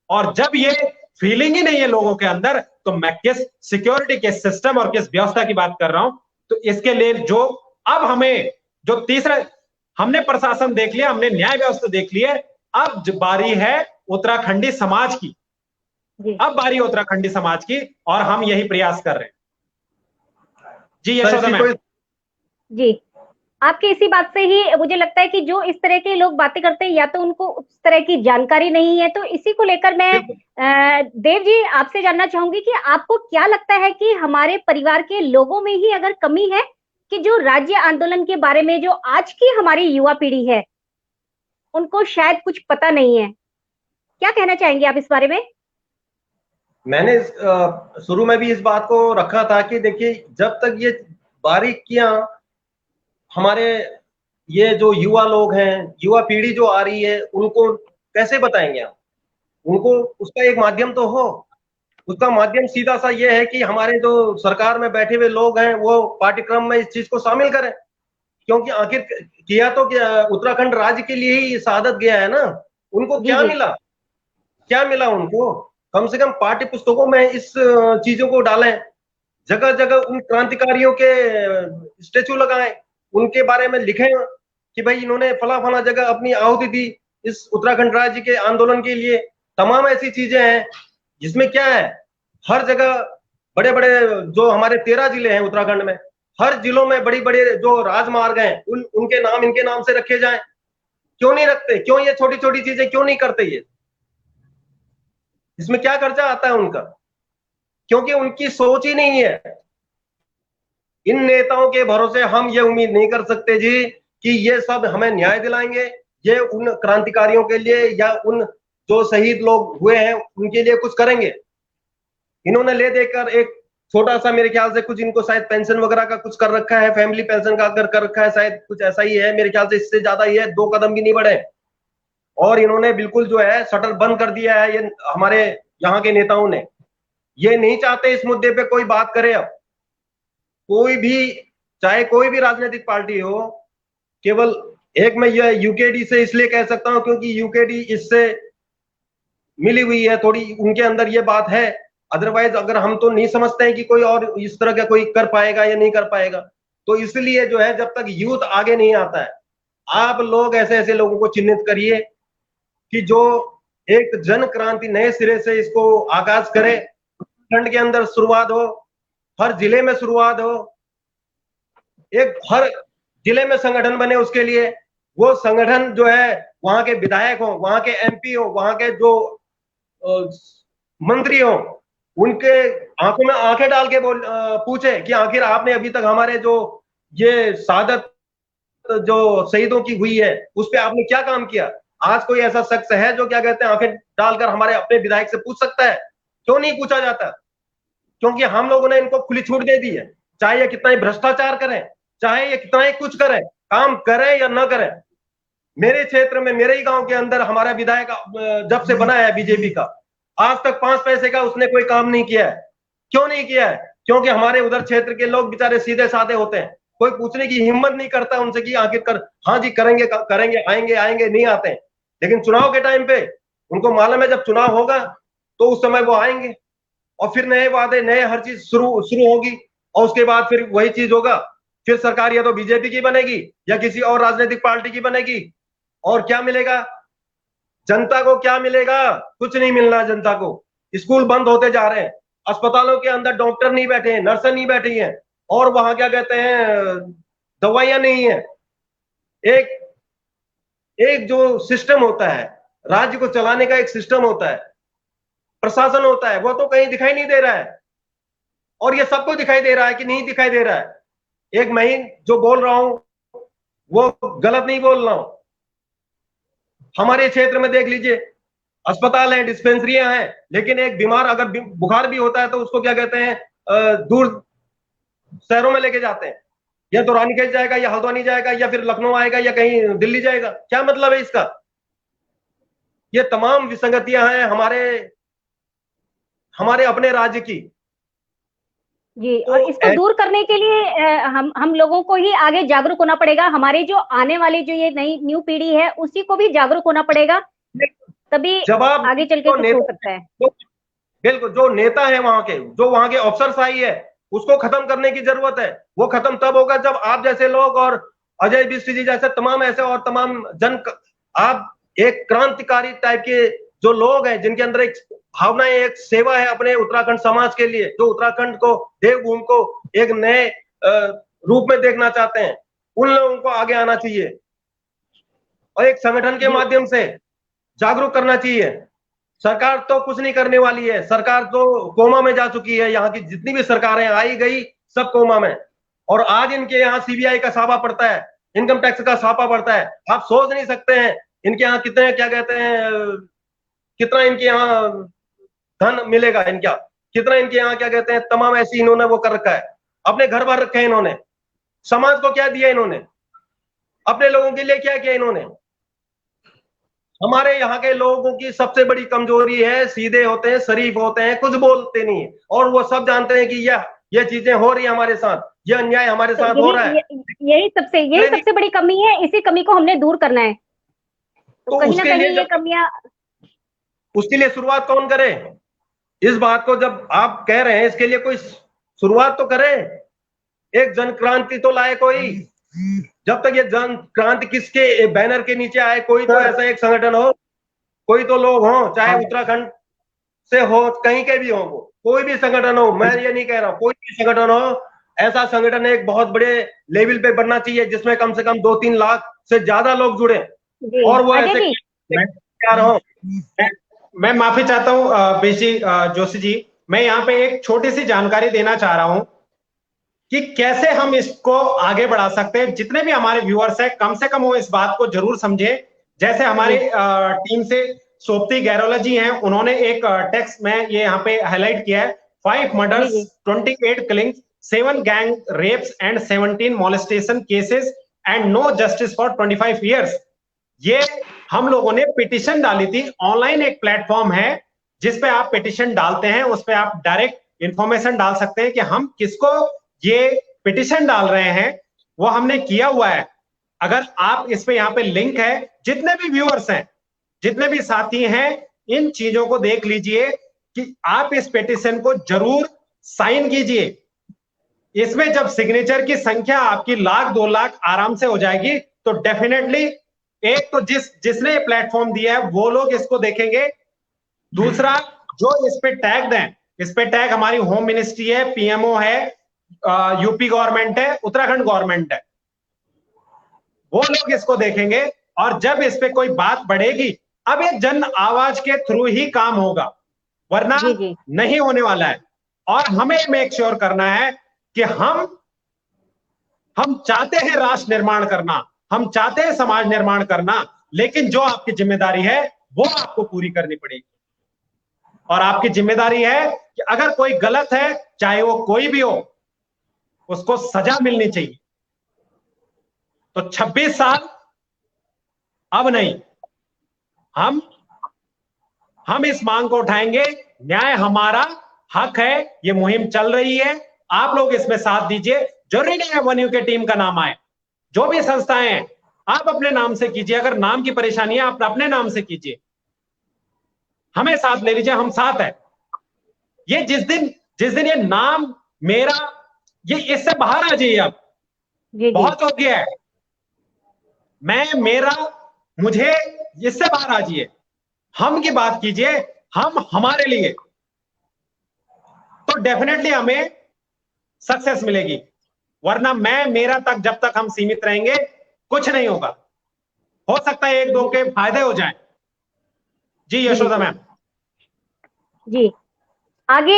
और जब ये फीलिंग ही नहीं है लोगों के अंदर, तो मैं किस सिक्योरिटी के सिस्टम और किस व्यवस्था की बात कर रहा हूं? तो इसके लिए जो अब हमें जो तीसरा, हमने प्रशासन देख लिया, हमने न्याय व्यवस्था देख ली है, अब बारी है उत्तराखंडी समाज की। अब बारी उत्तराखंडी समाज की, और हम यही प्रयास कर रहे हैं। जी यशोदा मैम। जी, आपके इसी बात से ही मुझे लगता है कि जो इस तरह के लोग बातें करते हैं, या तो उनको उस तरह की जानकारी नहीं है। तो इसी को लेकर मैं देव जी आपसे जानना चाहूंगी कि आपको क्या लगता है कि हमारे परिवार के लोगों में ही अगर कमी है, कि जो राज्य आंदोलन के बारे में जो आज की हमारी युवा पीढ़ी है उनको शायद कुछ पता नहीं है? क्या कहना चाहेंगे आप इस बारे में? मैंने शुरू में भी इस बात को रखा था कि देखिए, जब तक ये बारीकियां हमारे ये जो युवा लोग हैं, युवा पीढ़ी जो आ रही है, उनको कैसे बताएंगे हम? उनको उसका एक माध्यम तो हो। उसका माध्यम सीधा सा ये है कि हमारे जो सरकार में बैठे हुए लोग हैं वो पाठ्यक्रम में इस चीज को शामिल करें, क्योंकि आखिर किया तो उत्तराखंड राज्य के लिए ही शहादत गया है ना। उनको क्या मिला? क्या मिला उनको? कम से कम पाठ्य पुस्तकों में इस चीजों को डालें, जगह जगह उन क्रांतिकारियों के स्टेचू लगाएं, उनके बारे में लिखें कि भाई इन्होंने फला फला जगह अपनी आहुति दी इस उत्तराखंड राज्य के आंदोलन के लिए। तमाम ऐसी चीजें हैं जिसमें क्या है, हर जगह बड़े बड़े जो हमारे 13 जिले हैं उत्तराखंड में, हर जिलों में बड़ी बड़े जो राजमार्ग हैं उनके नाम इनके नाम से रखे जाएं। क्यों नहीं रखते? क्यों ये छोटी छोटी चीजें क्यों नहीं करते? ये इसमें क्या खर्चा आता है उनका? क्योंकि उनकी सोच ही नहीं है। इन नेताओं के भरोसे हम ये उम्मीद नहीं कर सकते जी कि ये सब हमें न्याय दिलाएंगे, ये उन क्रांतिकारियों के लिए या उन जो शहीद लोग हुए हैं उनके लिए कुछ करेंगे। इन्होंने ले देकर एक छोटा सा, मेरे ख्याल से कुछ इनको शायद पेंशन वगैरह का कुछ कर रखा है, फैमिली पेंशन का अगर कर रखा है शायद, कुछ ऐसा ही है मेरे ख्याल से, इससे ज्यादा ही है, 2 कदम भी नहीं बढ़े। और इन्होंने बिल्कुल जो है शटर बंद कर दिया है। ये हमारे यहाँ के नेताओं ने, ये नहीं चाहते इस मुद्दे पे कोई बात करे। अब कोई भी, चाहे कोई भी राजनीतिक पार्टी हो, केवल एक मैं ये यूकेडी से इसलिए कह सकता हूं क्योंकि यूकेडी इससे मिली हुई है, थोड़ी उनके अंदर ये बात है। अदरवाइज अगर हम तो नहीं समझते हैं कि कोई और इस तरह का कोई कर पाएगा या नहीं कर पाएगा। तो इसलिए जो है, जब तक यूथ आगे नहीं आता है, आप लोग ऐसे ऐसे लोगों को चिन्हित करिए कि जो एक जन क्रांति नए सिरे से इसको आगाज करे। उत्तराखंड के अंदर शुरुआत हो, हर जिले में शुरुआत हो, एक हर जिले में संगठन बने। उसके लिए वो संगठन जो है, वहां के विधायक हो, वहां के एमपी हो, वहां के जो मंत्री हो, उनके आंखों में आंखें डाल के पूछे कि आखिर आपने अभी तक हमारे जो ये शहादत जो शहीदों की हुई है उस पर आपने क्या काम किया? आज कोई ऐसा शख्स है जो क्या कहते हैं आंखें डालकर हमारे अपने विधायक से पूछ सकता है? क्यों नहीं पूछा जाता? क्योंकि हम लोगों ने इनको खुली छूट दे दी है, चाहे ये कितना ही भ्रष्टाचार करें, चाहे ये कितना ही कुछ करें, काम करें या न करें। मेरे क्षेत्र में, मेरे ही गांव के अंदर हमारा विधायक जब से बना है बीजेपी का, आज तक 5 पैसे का उसने कोई काम नहीं किया है। क्यों नहीं किया है? क्योंकि हमारे उधर क्षेत्र के लोग बेचारे सीधे साधे होते हैं, कोई पूछने की हिम्मत नहीं करता उनसे कि आखिर कर हाँ जी करेंगे करेंगे, आएंगे आएंगे, नहीं आते हैं। लेकिन चुनाव के टाइम पे उनको मालूम है जब चुनाव होगा तो उस समय वो आएंगे और फिर नए वादे, नए हर चीज शुरू होगी और उसके बाद फिर वही चीज होगा। फिर सरकार या तो बीजेपी की बनेगी या किसी और राजनीतिक पार्टी की बनेगी, और क्या मिलेगा जनता को? क्या मिलेगा? कुछ नहीं मिलना जनता को। स्कूल बंद होते जा रहे हैं, अस्पतालों के अंदर डॉक्टर नहीं बैठे हैं, नर्सें नहीं बैठी हैं, और वहां क्या कहते हैं दवाइयां नहीं है। एक एक जो सिस्टम होता है, राज्य को चलाने का एक सिस्टम होता है, प्रशासन होता है, वो तो कहीं दिखाई नहीं दे रहा है। और ये सबको दिखाई दे रहा है कि नहीं दिखाई दे रहा है? एक मैं ही जो बोल रहा हूं वो गलत नहीं बोल रहा हूं। हमारे क्षेत्र में देख लीजिए, अस्पताल है, डिस्पेंसरियां हैं, लेकिन एक बीमार अगर बुखार भी होता है तो उसको क्या कहते हैं दूर शहरों में लेके जाते हैं, या तो रानीखेत जाएगा या हल्द्वानी जाएगा या फिर लखनऊ आएगा या कहीं दिल्ली जाएगा। क्या मतलब है इसका? ये तमाम विसंगतियां हैं हमारे अपने राज्य की। जी, और इसको दूर करने के लिए हम लोगों को ही आगे जागरूक होना पड़ेगा। हमारे जो आने वाली जो ये नई न्यू पीढ़ी है उसी को भी जागरूक होना पड़ेगा, तभी जवाब आगे चल के कुछ हो सकता है। बिल्कुल, जो नेता है वहां के, जो वहां के अफसरशाही है, उसको खत्म करने की जरूरत है। वो खत्म तब होगा जब आप जैसे लोग और अजय बिष्ट जी जैसे तमाम ऐसे और तमाम आप एक क्रांतिकारी टाइप के जो लोग हैं जिनके अंदर एक भावना है, एक सेवा है अपने उत्तराखंड समाज के लिए, जो उत्तराखंड को, देवभूमि को एक नए रूप में देखना चाहते हैं, उन लोगों को आगे आना चाहिए और एक संगठन के माध्यम से जागरूक करना चाहिए। सरकार तो कुछ नहीं करने वाली है, सरकार तो कोमा में जा चुकी है। यहाँ की जितनी भी सरकारें आई गई सब कोमा में, और आज इनके यहाँ सीबीआई का छापा पड़ता है, इनकम टैक्स का छापा पड़ता है। आप सोच नहीं सकते हैं इनके यहाँ कितने क्या कहते हैं कितना इनके यहाँ धन मिलेगा, इनका कितना इनके यहाँ क्या कहते हैं तमाम ऐसी इन्होंने वो कर रखा है, अपने घर भर रखे हैं इन्होंने। समाज को क्या दिया इन्होंने? अपने लोगों के लिए क्या किया इन्होंने? हमारे यहाँ के लोगों की सबसे बड़ी कमजोरी है, सीधे होते हैं, शरीफ होते हैं, कुछ बोलते नहीं है, और वो सब जानते हैं कि ये चीजें हो रही है हमारे साथ, ये अन्याय हमारे साथ हो रहा है। यही सबसे बड़ी कमी है, इसी कमी को हमने दूर करना है। तो कहीं ना कहीं ये कमियां, उसके लिए शुरुआत कौन करे? इस बात को जब आप कह रहे हैं इसके लिए कोई शुरुआत तो करे, एक जन क्रांति तो लाए कोई। जब तक ये जन क्रांति किसके बैनर के नीचे आए, कोई तो ऐसा एक संगठन हो, कोई तो लोग हो, चाहे उत्तराखंड से हो, कहीं के भी हो, वो कोई भी संगठन हो, मैं ये नहीं कह रहा, कोई भी संगठन हो, ऐसा संगठन एक बहुत बड़े लेवल पे बनना चाहिए जिसमें कम से कम 2-3 लाख से ज्यादा लोग जुड़े, और वो ऐसे हो। मैं माफी चाहता हूँ बीसी जोशी जी, मैं यहाँ पे एक छोटी सी जानकारी देना चाह रहा हूं कि कैसे हम इसको आगे बढ़ा सकते हैं। जितने भी हमारे व्यूअर्स हैं कम से कम वो इस बात को जरूर समझे। जैसे हमारी टीम से सोप्ती गैरोला जी हैं, उन्होंने एक टेक्स्ट में ये यहाँ पे हाईलाइट किया है, 5 murders, 28 killings, 7 gang rapes and 17 molestation cases and no justice for 25 years. ये हम लोगों ने पिटिशन डाली थी। ऑनलाइन एक प्लेटफॉर्म है जिसपे आप पिटिशन डालते हैं, उस पर आप डायरेक्ट इंफॉर्मेशन डाल सकते हैं कि हम किसको ये पिटिशन डाल रहे हैं, वो हमने किया हुआ है। अगर आप इस पे यहाँ पे लिंक है, जितने भी व्यूअर्स हैं, जितने भी साथी हैं, इन चीजों को देख लीजिए कि आप इस पिटिशन को जरूर साइन कीजिए। इसमें जब सिग्नेचर की संख्या आपकी 1,00,000-2 लाख आराम से हो जाएगी तो डेफिनेटली एक तो जिसने प्लेटफॉर्म दिया है वो लोग इसको देखेंगे, दूसरा जो इस पे टैग हैं, इस पे टैग हमारी होम मिनिस्ट्री है, पीएमओ है, यूपी गवर्नमेंट है, उत्तराखंड गवर्नमेंट है, वो लोग इसको देखेंगे। और जब इस पे कोई बात बढ़ेगी, अब ये जन आवाज के थ्रू ही काम होगा, वरना नहीं होने वाला है। और हमें मेक श्योर करना है कि हम चाहते हैं राष्ट्र निर्माण करना, हम चाहते हैं समाज निर्माण करना, लेकिन जो आपकी जिम्मेदारी है वो आपको पूरी करनी पड़ेगी। और आपकी जिम्मेदारी है कि अगर कोई गलत है, चाहे वो कोई भी हो, उसको सजा मिलनी चाहिए। तो 26 साल अब नहीं, हम इस मांग को उठाएंगे। न्याय हमारा हक है, ये मुहिम चल रही है, आप लोग इसमें साथ दीजिए। जरूरी नहीं है 1UK टीम का नाम आए, जो भी संस्थाएं हैं आप अपने नाम से कीजिए। अगर नाम की परेशानी है आप अपने नाम से कीजिए, हमें साथ ले लीजिए, हम साथ है। ये जिस दिन ये नाम मेरा, ये इससे बाहर आ जाइए। अब बहुत हो गया है, मैं मेरा मुझे, इससे बाहर आ जाइए, हम की बात कीजिए, हम हमारे लिए, तो डेफिनेटली हमें सक्सेस मिलेगी। वरना मैं मेरा तक जब तक हम सीमित रहेंगे कुछ नहीं होगा। हो सकता है एक दो के फायदे हो जाएं। जी यशोदा मैम। जी आगे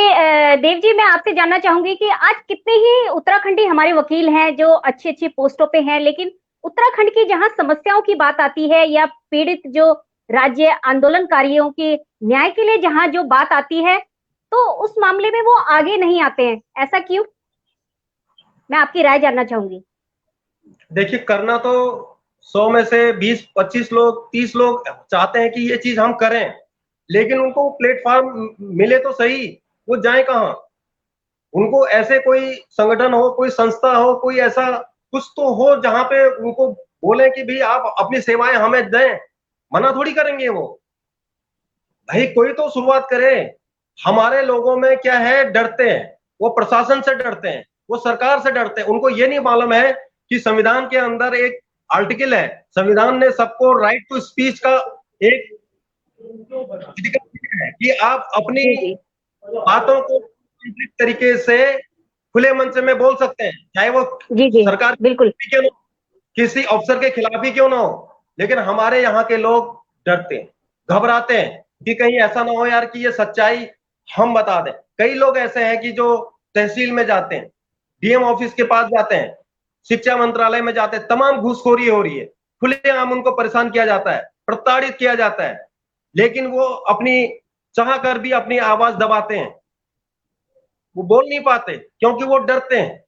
देव जी, मैं आपसे जानना चाहूंगी कि आज कितने ही उत्तराखंडी हमारे वकील हैं जो अच्छी अच्छी पोस्टों पे हैं, लेकिन उत्तराखंड की जहां समस्याओं की बात आती है या पीड़ित जो राज्य आंदोलनकारियों की न्याय के लिए जहां जो बात आती है, तो उस मामले में वो आगे नहीं आते हैं, ऐसा क्यों? मैं आपकी राय जानना चाहूंगी। देखिए, करना तो 100 में से 20-25 लोग 30 लोग चाहते हैं कि ये चीज हम करें, लेकिन उनको प्लेटफॉर्म मिले तो सही, वो जाए कहाँ? उनको ऐसे कोई संगठन हो, कोई संस्था हो, कोई ऐसा कुछ तो हो जहां पे उनको बोले कि भाई आप अपनी सेवाएं हमें दें। मना थोड़ी करेंगे वो, भाई कोई तो शुरुआत करे। हमारे लोगों में क्या है, डरते हैं, वो प्रशासन से डरते हैं, वो सरकार से डरते हैं। उनको ये नहीं मालूम है कि संविधान के अंदर एक आर्टिकल है, संविधान ने सबको राइट टू स्पीच का एक है कि आप अपनी बातों को तरीके से खुले मन से में बोल सकते हैं, चाहे वो सरकार बिल्कुल क्यों ना, किसी अफसर के खिलाफ ही क्यों ना हो। लेकिन हमारे यहाँ के लोग डरते हैं, घबराते हैं कि कहीं ऐसा ना हो यार कि ये सच्चाई हम बता दें। कई लोग ऐसे हैं कि जो तहसील में जाते हैं, डीएम ऑफिस के पास जाते हैं, शिक्षा मंत्रालय में जाते हैं, तमाम घूसखोरी हो रही है, खुलेआम उनको परेशान किया जाता है, प्रताड़ित किया जाता है, लेकिन वो अपनी चाह कर भी अपनी आवाज दबाते हैं, वो बोल नहीं पाते क्योंकि वो डरते हैं।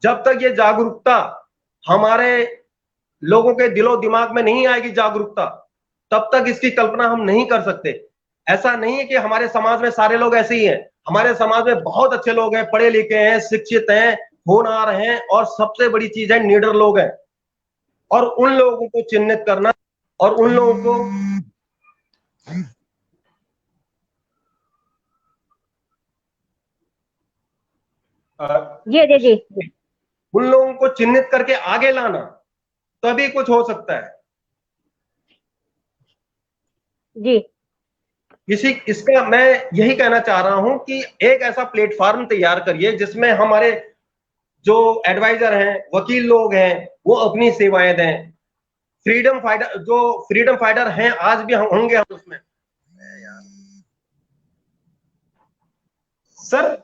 जब तक ये जागरूकता हमारे लोगों के दिलो दिमाग में नहीं आएगी जागरूकता, तब तक इसकी कल्पना हम नहीं कर सकते। ऐसा नहीं है कि हमारे समाज में सारे लोग ऐसे ही हैं, हमारे समाज में बहुत अच्छे लोग हैं, पढ़े लिखे हैं, शिक्षित हैं, होनहार हैं, और सबसे बड़ी चीज है निडर लोग हैं। और उन लोगों को चिन्हित करना और उन लोगों को जी उन लोगों को चिन्हित करके आगे लाना, तभी कुछ हो सकता है। जी इसका मैं यही कहना चाह रहा हूं कि एक ऐसा प्लेटफॉर्म तैयार करिए जिसमें हमारे जो एडवाइजर हैं, वकील लोग हैं, वो अपनी सेवाएं दें। फ्रीडम फाइटर हैं आज भी होंगे हम उसमें। सर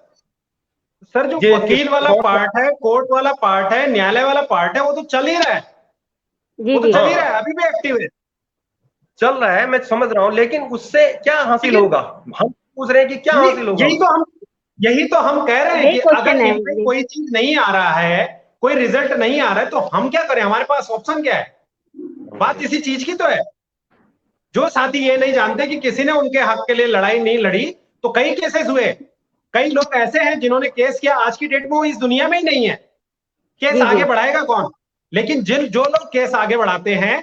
जो वकील वाला पार्ट है, कोर्ट वाला पार्ट है, न्यायालय वाला पार्ट है, वो तो चल ही रहा है, वो तो चल ही रहा है, अभी भी एक्टिव है, चल रहा है, मैं समझ रहा हूं, लेकिन उससे क्या हासिल होगा? हम पूछ रहे हैं कि क्या हासिल होगा। यही तो हम कह रहे हैं कि अगर इनमें कोई चीज नहीं आ रहा है, कोई रिजल्ट नहीं आ रहा है, तो हम क्या करें? हमारे पास ऑप्शन क्या है? बात इसी चीज की तो है। जो साथी ये नहीं जानते कि किसी ने उनके हक के लिए लड़ाई नहीं लड़ी, तो कई केसेस हुए, कई लोग ऐसे हैं जिन्होंने केस किया, आज की डेट में वो इस दुनिया में ही नहीं है, केस आगे बढ़ाएगा कौन? लेकिन जो लोग केस आगे बढ़ाते हैं,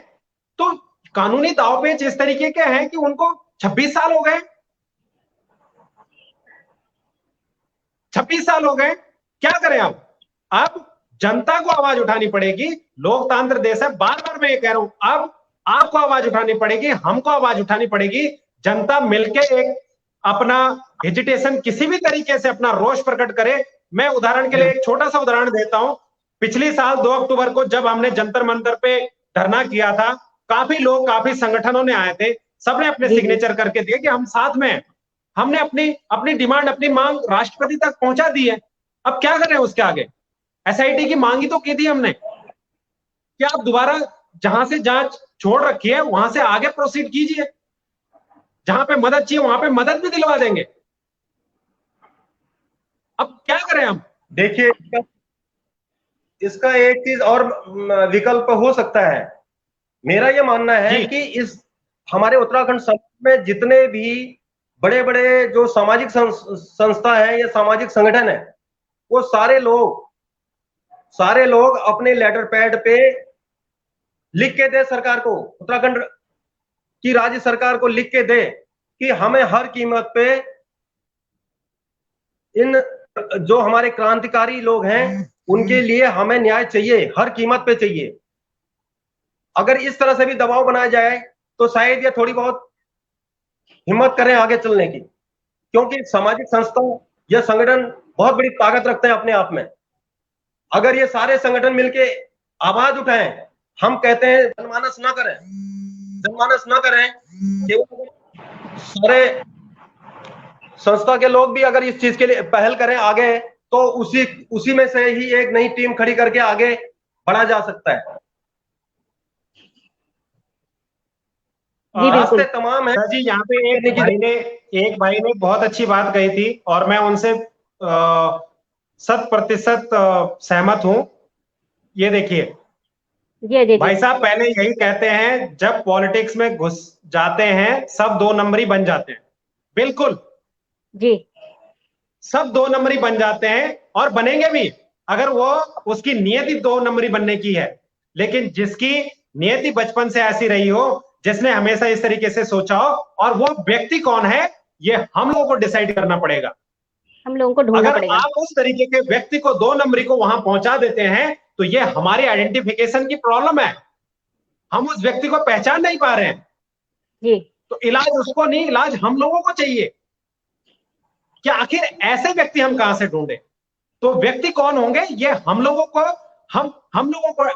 तो कानूनी दांवपेच इस तरीके के हैं कि उनको 26 साल हो गए, 26 साल हो गए, क्या करें? अब जनता को आवाज उठानी पड़ेगी, लोकतंत्र देश है, बार बार मैं ये कह रहा हूं, अब आपको आवाज उठानी पड़ेगी, हमको आवाज उठानी पड़ेगी, जनता मिलके एक अपना हेजिटेशन किसी भी तरीके से अपना रोष प्रकट करे। मैं उदाहरण के लिए एक छोटा सा उदाहरण देता हूं। पिछली साल 2 अक्टूबर को जब हमने जंतर मंतर पे धरना किया था, काफी लोग, काफी संगठनों ने आए थे, सबने अपने सिग्नेचर करके दिए कि हम साथ में हैं। हमने अपनी डिमांड, अपनी मांग राष्ट्रपति तक पहुंचा दी है। अब क्या करें उसके आगे? एसआईटी की मांग ही तो की थी हमने। क्या आप दोबारा जहां से जांच छोड़ रखी है वहां से आगे प्रोसीड कीजिए, जहां पे मदद चाहिए वहां पे मदद भी दिलवा देंगे। अब क्या करें हम? देखिए, इसका एक चीज और विकल्प हो सकता है। मेरा ये मानना है जी कि इस हमारे उत्तराखंड समाज में जितने भी बड़े बड़े जो सामाजिक संस्था है या सामाजिक संगठन है, वो सारे लोग अपने लेटर पैड पे लिख के दे सरकार को, उत्तराखंड की राज्य सरकार को लिख के दे कि हमें हर कीमत पे इन जो हमारे क्रांतिकारी लोग हैं उनके लिए हमें न्याय चाहिए, हर कीमत पे चाहिए। अगर इस तरह से भी दबाव बनाया जाए तो शायद ये थोड़ी बहुत हिम्मत करें आगे चलने की, क्योंकि सामाजिक संस्था या संगठन बहुत बड़ी ताकत रखते हैं अपने आप में। अगर ये सारे संगठन मिलके आवाज उठाएं, हम कहते हैं जनमानस ना करें, केवल सारे संस्था के लोग भी अगर इस चीज के लिए पहल करें आगे, तो उसी में से ही एक नई टीम खड़ी करके आगे बढ़ा जा सकता है। रास्ते तमाम है जी। यहाँ पे एक भाई ने बहुत अच्छी बात कही थी और मैं उनसे 100% सहमत हूं। ये देखिए भाई साहब, पहले यही कहते हैं जब पॉलिटिक्स में घुस जाते हैं सब 2 नंबरी बन जाते हैं। बिल्कुल जी, सब 2 नंबरी बन जाते हैं और बनेंगे भी अगर वो उसकी नियति 2 नंबरी बनने की है। लेकिन जिसकी नियति बचपन से ऐसी रही हो, जिसने हमेशा इस तरीके से सोचा हो, और वो व्यक्ति कौन है ये हम लोगों को डिसाइड करना पड़ेगा। हम लोगों को ढूंढना पड़ेगा। अगर आप उस तरीके के व्यक्ति को 2 नंबरी को वहां पहुंचा देते हैं तो ये हमारी आइडेंटिफिकेशन की प्रॉब्लम है। हम उस व्यक्ति को पहचान नहीं पा रहे हैं जी, तो इलाज उसको नहीं, इलाज हम लोगों को चाहिए कि आखिर ऐसे व्यक्ति हम कहां से ढूंढे। तो व्यक्ति कौन होंगे ये हम लोगों को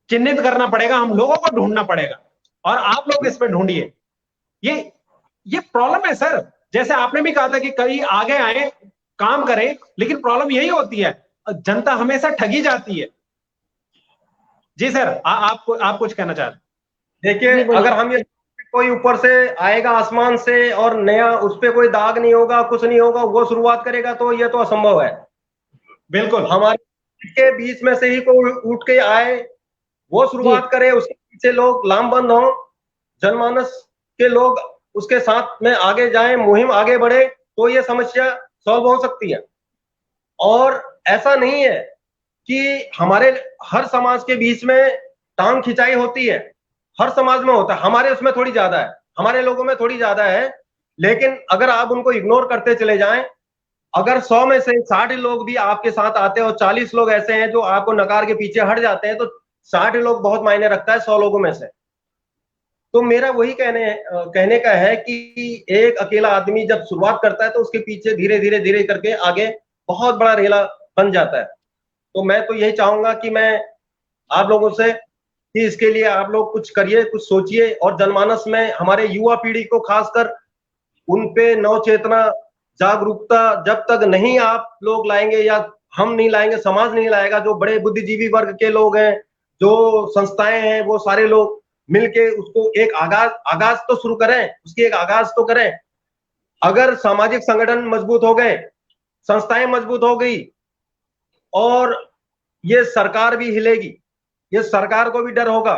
चिन्हित करना पड़ेगा, हम लोगों को ढूंढना पड़ेगा और आप लोग इस पे ढूंढिए। ये प्रॉब्लम है सर। जैसे आपने भी कहा था कि कई आगे आए काम करें, लेकिन प्रॉब्लम यही होती है, जनता हमेशा ठगी जाती है। जी सर, आप कुछ कहना चाह रहे हैं? देखिए, अगर हम ये कोई ऊपर से आएगा आसमान से और नया उस पर कोई दाग नहीं होगा, कुछ नहीं होगा, वो शुरुआत करेगा तो ये तो असंभव है। बिल्कुल हमारे के बीच में से ही कोई उठ के आए, वो शुरुआत करे, उसके पीछे लोग लामबंद हो, जनमानस के लोग उसके साथ में आगे जाएं, मुहिम आगे बढ़े, तो ये समस्या सॉल्व हो सकती है। और ऐसा नहीं है कि हमारे हर समाज के बीच में टांग खिंचाई होती है, हर समाज में होता है, हमारे उसमें थोड़ी ज्यादा है, हमारे लोगों में थोड़ी ज्यादा है। लेकिन अगर आप उनको इग्नोर करते चले जाएं, अगर 100 में से 60 लोग भी आपके साथ आते हैं और 40 लोग ऐसे हैं जो आपको नकार के पीछे हट जाते हैं, तो 60 लोग बहुत मायने रखता है 100 लोगों में से। तो मेरा वही कहने का है कि एक अकेला आदमी जब शुरुआत करता है तो उसके पीछे धीरे धीरे करके आगे बहुत बड़ा रेला बन जाता है। तो मैं तो यही चाहूंगा कि मैं आप लोगों से कि इसके लिए आप लोग कुछ करिए, कुछ सोचिए, और जनमानस में हमारे युवा पीढ़ी को खासकर उन पे नव चेतना, जागरूकता जब तक नहीं आप लोग लाएंगे या हम नहीं लाएंगे, समाज नहीं लाएगा, जो बड़े बुद्धिजीवी वर्ग के लोग हैं, जो संस्थाएं हैं, वो सारे लोग मिलके उसको एक आगाज तो शुरू करें, उसकी एक आगाज तो करें। अगर सामाजिक संगठन मजबूत हो गए, संस्थाएं मजबूत हो गई और ये सरकार भी हिलेगी, ये सरकार को भी डर होगा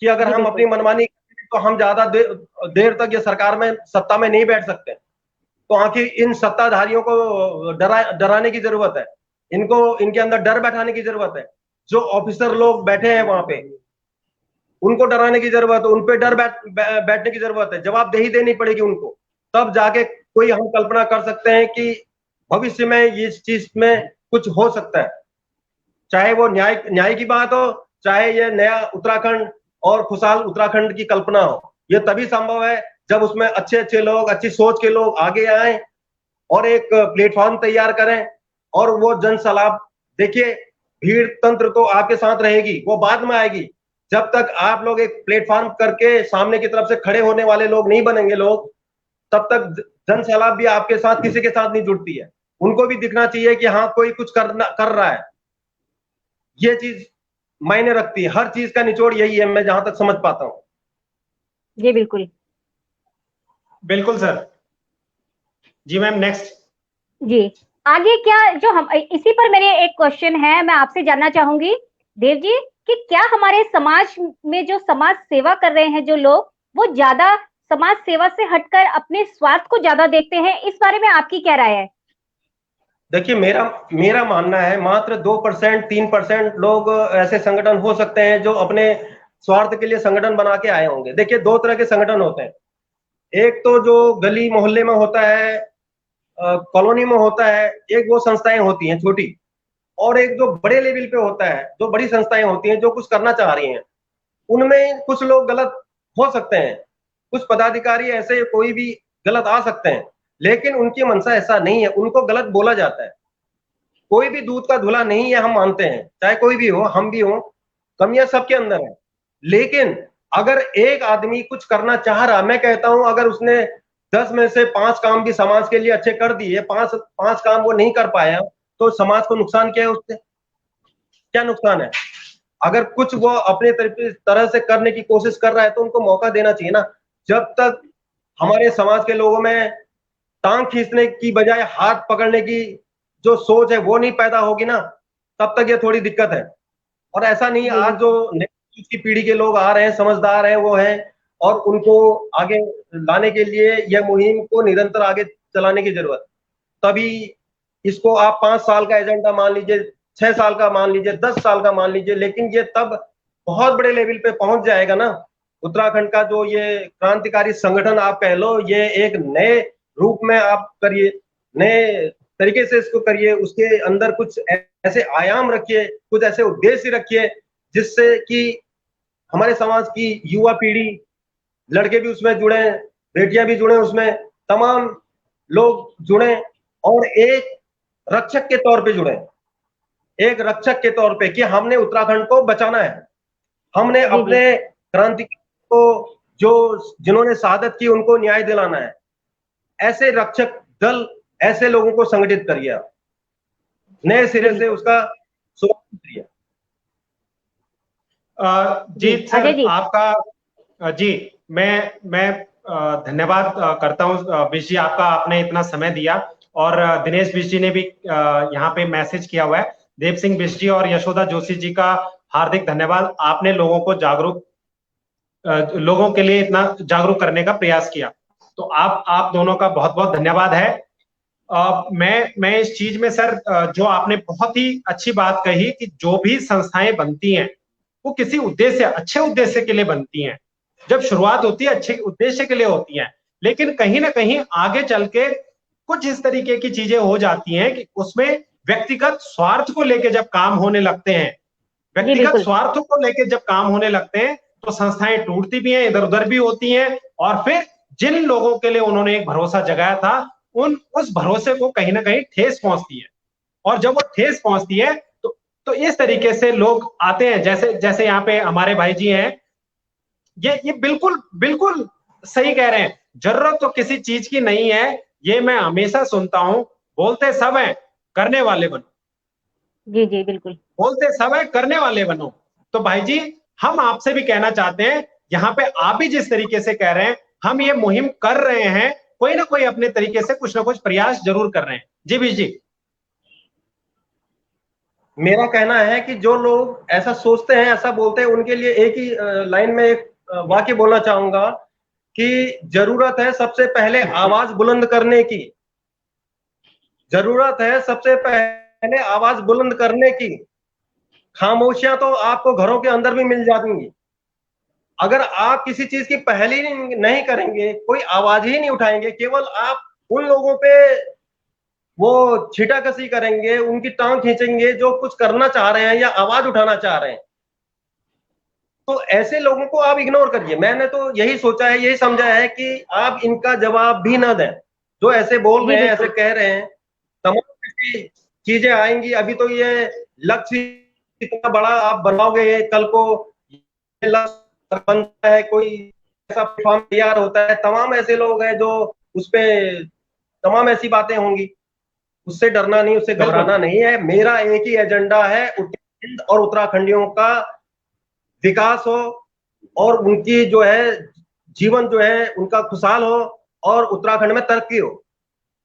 कि अगर हम अपनी मनमानी तो हम ज्यादा देर तक ये सरकार में सत्ता में नहीं बैठ सकते। तो आखिर इन सत्ताधारियों को डराने की जरूरत है, इनको इनके अंदर डर बैठाने की जरूरत है। जो ऑफिसर लोग बैठे हैं वहां पे उनको डराने की जरूरत है, उन पे डर बैठने की जरूरत है, जवाबदेही देनी पड़ेगी उनको। तब जाके कोई हम कल्पना कर सकते हैं कि भविष्य में इस चीज में कुछ हो सकता है, चाहे वो न्याय की बात हो, चाहे ये नया उत्तराखंड और खुशहाल उत्तराखंड की कल्पना हो। ये तभी संभव है जब उसमें अच्छे अच्छे लोग, अच्छी सोच के लोग आगे आए और एक प्लेटफॉर्म तैयार करें और वो जन सलाह। देखिए, भीड़ तंत्र तो आपके साथ रहेगी, वो बाद में आएगी। जब तक आप लोग एक प्लेटफॉर्म करके सामने की तरफ से खड़े होने वाले लोग नहीं बनेंगे लोग, तब तक जन सलाह भी आपके साथ किसी के साथ नहीं जुड़ती है। उनको भी दिखना चाहिए कि हाँ, कोई कुछ कर रहा है। ये चीज मायने रखती है। हर चीज का निचोड़ यही है, मैं जहां तक समझ पाता हूँ। जी बिल्कुल। बिल्कुल सर। जी मैम, नेक्स्ट। जी आगे क्या, जो हम इसी पर मेरे एक क्वेश्चन है, मैं आपसे जानना चाहूंगी देव जी कि क्या हमारे समाज में जो समाज सेवा कर रहे हैं जो लोग, वो ज्यादा समाज सेवा से हटकर अपने स्वार्थ को ज्यादा देखते हैं? इस बारे में आपकी क्या राय है? देखिए, मेरा मेरा मानना है मात्र 2% 3% लोग ऐसे संगठन हो सकते हैं जो अपने स्वार्थ के लिए संगठन बना के आए होंगे। देखिए, दो तरह के संगठन होते हैं। एक तो जो गली मोहल्ले में होता है, कॉलोनी में होता है, एक वो संस्थाएं होती हैं छोटी, और एक जो बड़े लेवल पे होता है, जो बड़ी संस्थाएं होती हैं जो कुछ करना चाह रही हैं। उनमें कुछ लोग गलत हो सकते हैं, कुछ पदाधिकारी ऐसे कोई भी गलत आ सकते हैं, लेकिन उनकी मंशा ऐसा नहीं है, उनको गलत बोला जाता है। कोई भी दूध का धुला नहीं है, हम मानते हैं, चाहे कोई भी हो, हम भी हो, कमियां सबके अंदर है। लेकिन अगर एक आदमी कुछ करना चाह रहा, मैं कहता हूं अगर उसने 10 में से 5 काम भी समाज के लिए अच्छे कर दिए, पांच काम वो नहीं कर पाया, तो समाज को नुकसान क्या है? उससे क्या नुकसान है? अगर कुछ वो अपने तरह से करने की कोशिश कर रहा है तो उनको मौका देना चाहिए ना। जब तक हमारे समाज के लोगों में टांग खींचने की बजाय हाथ पकड़ने की जो सोच है वो नहीं पैदा होगी ना, तब तक ये थोड़ी दिक्कत है। और ऐसा नहीं, आज जो की पीढ़ी के लोग आ रहे हैं, समझदार हैं, वो हैं, और उनको आगे लाने के लिए यह मुहिम को निरंतर आगे चलाने की जरूरत। तभी इसको आप 5 साल का एजेंडा मान लीजिए, 6 साल का मान लीजिए, 10 साल का मान लीजिए, लेकिन ये तब बहुत बड़े लेवल पे पहुंच जाएगा ना। उत्तराखंड का जो ये क्रांतिकारी संगठन आप कह लो, ये एक नए रूप में आप करिए, नए तरीके से इसको करिए, उसके अंदर कुछ ऐसे आयाम रखिए, कुछ ऐसे उद्देश्य रखिए जिससे कि हमारे समाज की युवा पीढ़ी, लड़के भी उसमें जुड़े, बेटियां भी जुड़े उसमें, तमाम लोग जुड़े, और एक रक्षक के तौर पे जुड़े, एक रक्षक के तौर पे कि हमने उत्तराखंड को बचाना है, हमने अपने क्रांति को, जो जिन्होंने शहादत की, उनको न्याय दिलाना है। ऐसे रक्षक दल, ऐसे लोगों को संगठित करिए, नए सिरे से उसका शुरुआत करिए। जी सर, आपका जी मैं धन्यवाद करता हूं बिश जी, आपका आपने इतना समय दिया। और दिनेश बिश जी ने भी यहाँ पे मैसेज किया हुआ है। देव सिंह बिश जी और यशोदा जोशी जी का हार्दिक धन्यवाद, आपने लोगों को जागरूक, लोगों के लिए इतना जागरूक करने का प्रयास किया, तो आप दोनों का बहुत बहुत धन्यवाद है। मैं इस चीज में सर, जो आपने बहुत ही अच्छी बात कही कि जो भी संस्थाएं बनती हैं वो किसी उद्देश्य, अच्छे उद्देश्य के लिए बनती हैं। जब शुरुआत होती है अच्छे उद्देश्य के लिए होती है, लेकिन कहीं ना कहीं आगे चल के कुछ इस तरीके की चीजें हो जाती हैं कि उसमें व्यक्तिगत स्वार्थ को लेकर जब काम होने लगते हैं, व्यक्तिगत स्वार्थों को लेकर जब काम होने लगते हैं, तो संस्थाएं टूटती भी हैं, इधर उधर भी होती हैं, और फिर जिन लोगों के लिए उन्होंने एक भरोसा जगाया था, उस भरोसे को कहीं ना कहीं ठेस पहुंचती है। और जब वो ठेस पहुंचती है तो इस तरीके से लोग आते हैं, जैसे जैसे यहाँ पे हमारे भाई जी हैं, ये बिल्कुल बिल्कुल सही कह रहे हैं। जरूरत तो किसी चीज की नहीं है, ये मैं हमेशा सुनता हूं, बोलते सब हैं, करने वाले बनो। जी जी बिल्कुल, बोलते सब है, करने वाले बनो। तो भाई जी, हम आपसे भी कहना चाहते हैं, यहाँ पे आप भी जिस तरीके से कह रहे हैं, हम ये मुहिम कर रहे हैं, कोई ना कोई अपने तरीके से कुछ ना कुछ प्रयास जरूर कर रहे हैं। जी बीश जी। मेरा कहना है कि जो लोग ऐसा सोचते हैं, ऐसा बोलते हैं, उनके लिए एक ही लाइन में एक वाक्य बोलना चाहूंगा कि जरूरत है सबसे पहले आवाज बुलंद करने की, जरूरत है सबसे पहले आवाज बुलंद करने की। खामोशियां तो आपको घरों के अंदर भी मिल जाएंगी। अगर आप किसी चीज की पहली नहीं करेंगे, कोई आवाज ही नहीं उठाएंगे, केवल आप उन लोगों पे वो छीटाकशी करेंगे, उनकी टांग खींचेंगे जो कुछ करना चाह रहे हैं या आवाज उठाना चाह रहे हैं, तो ऐसे लोगों को आप इग्नोर करिए। मैंने तो यही सोचा है, यही समझा है कि आप इनका जवाब भी ना दें। जो ऐसे बोल रहे हैं, ऐसे कह रहे हैं, तमाम ऐसी चीजें आएंगी। अभी तो ये लक्ष्य इतना बड़ा आप बनाओगे, कल को ये लक्ष्य बनता है, कोई ऐसा फॉर्म तैयार होता है, तमाम ऐसे लोग हैं जो उसपे तमाम ऐसी बातें होंगी। उससे डरना नहीं, उससे घबराना नहीं है। मेरा एक ही एजेंडा है, हिंद और उत्तराखंडियों का विकास हो और उनकी जो है जीवन जो है उनका खुशहाल हो और उत्तराखंड में तरक्की हो।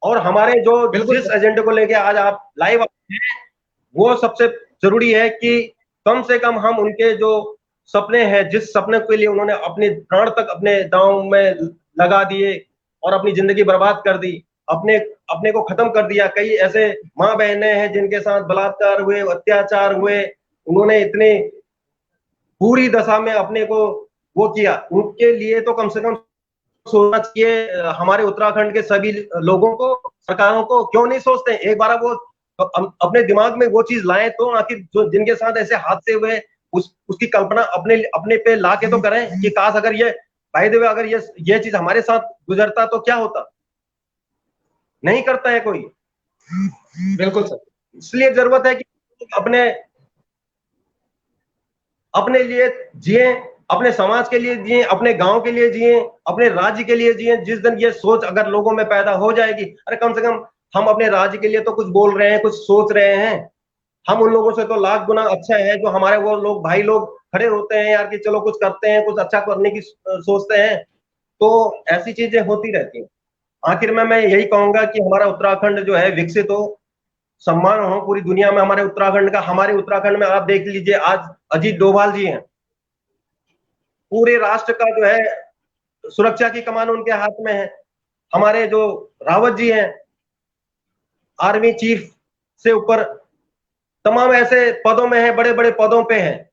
और हमारे जो जिस एजेंडे को लेके आज आप लाइव हैं वो सबसे जरूरी है कि कम से कम हम उनके जो सपने हैं, जिस सपने के लिए उन्होंने अपने प्राण तक अपने दांव में लगा दिए और अपनी जिंदगी बर्बाद कर दी, अपने अपने को खत्म कर दिया। कई ऐसे माँ बहनें हैं जिनके साथ बलात्कार हुए, अत्याचार हुए, उन्होंने इतने पूरी दशा में अपने को वो किया, उनके लिए तो कम से कम सोचना चाहिए। हमारे उत्तराखंड के सभी लोगों को, सरकारों को क्यों नहीं सोचते हैं? एक बार वो अपने दिमाग में वो चीज लाएं तो आखिर जो जिनके साथ ऐसे हादसे हुए उसकी कल्पना अपने अपने पे ला के तो करें कि काश अगर ये बाय द वे अगर ये चीज हमारे साथ गुजरता तो क्या होता। नहीं करता है कोई। बिल्कुल सर। इसलिए जरूरत है कि अपने अपने लिए जिए, अपने समाज के लिए जिए, अपने गांव के लिए जिए, अपने राज्य के लिए जिए। जिस दिन ये सोच अगर लोगों में पैदा हो जाएगी, अरे कम से कम हम अपने राज्य के लिए तो कुछ बोल रहे हैं, कुछ सोच रहे हैं। हम उन लोगों से तो लाख गुना अच्छा है जो हमारे वो लोग भाई लोग खड़े होते हैं यार कि चलो कुछ करते हैं, कुछ अच्छा करने की सोचते हैं। तो ऐसी चीजें होती रहती हैं। आखिर में मैं यही कहूंगा कि हमारा उत्तराखंड जो है विकसित हो, सम्मान हो पूरी दुनिया में हमारे उत्तराखंड का। हमारे उत्तराखंड में आप देख लीजिए, आज अजीत डोभाल जी हैं, पूरे राष्ट्र का जो है सुरक्षा की कमान उनके हाथ में है। हमारे जो रावत जी हैं, आर्मी चीफ से ऊपर तमाम ऐसे पदों में हैं, बड़े बड़े पदों पे हैं।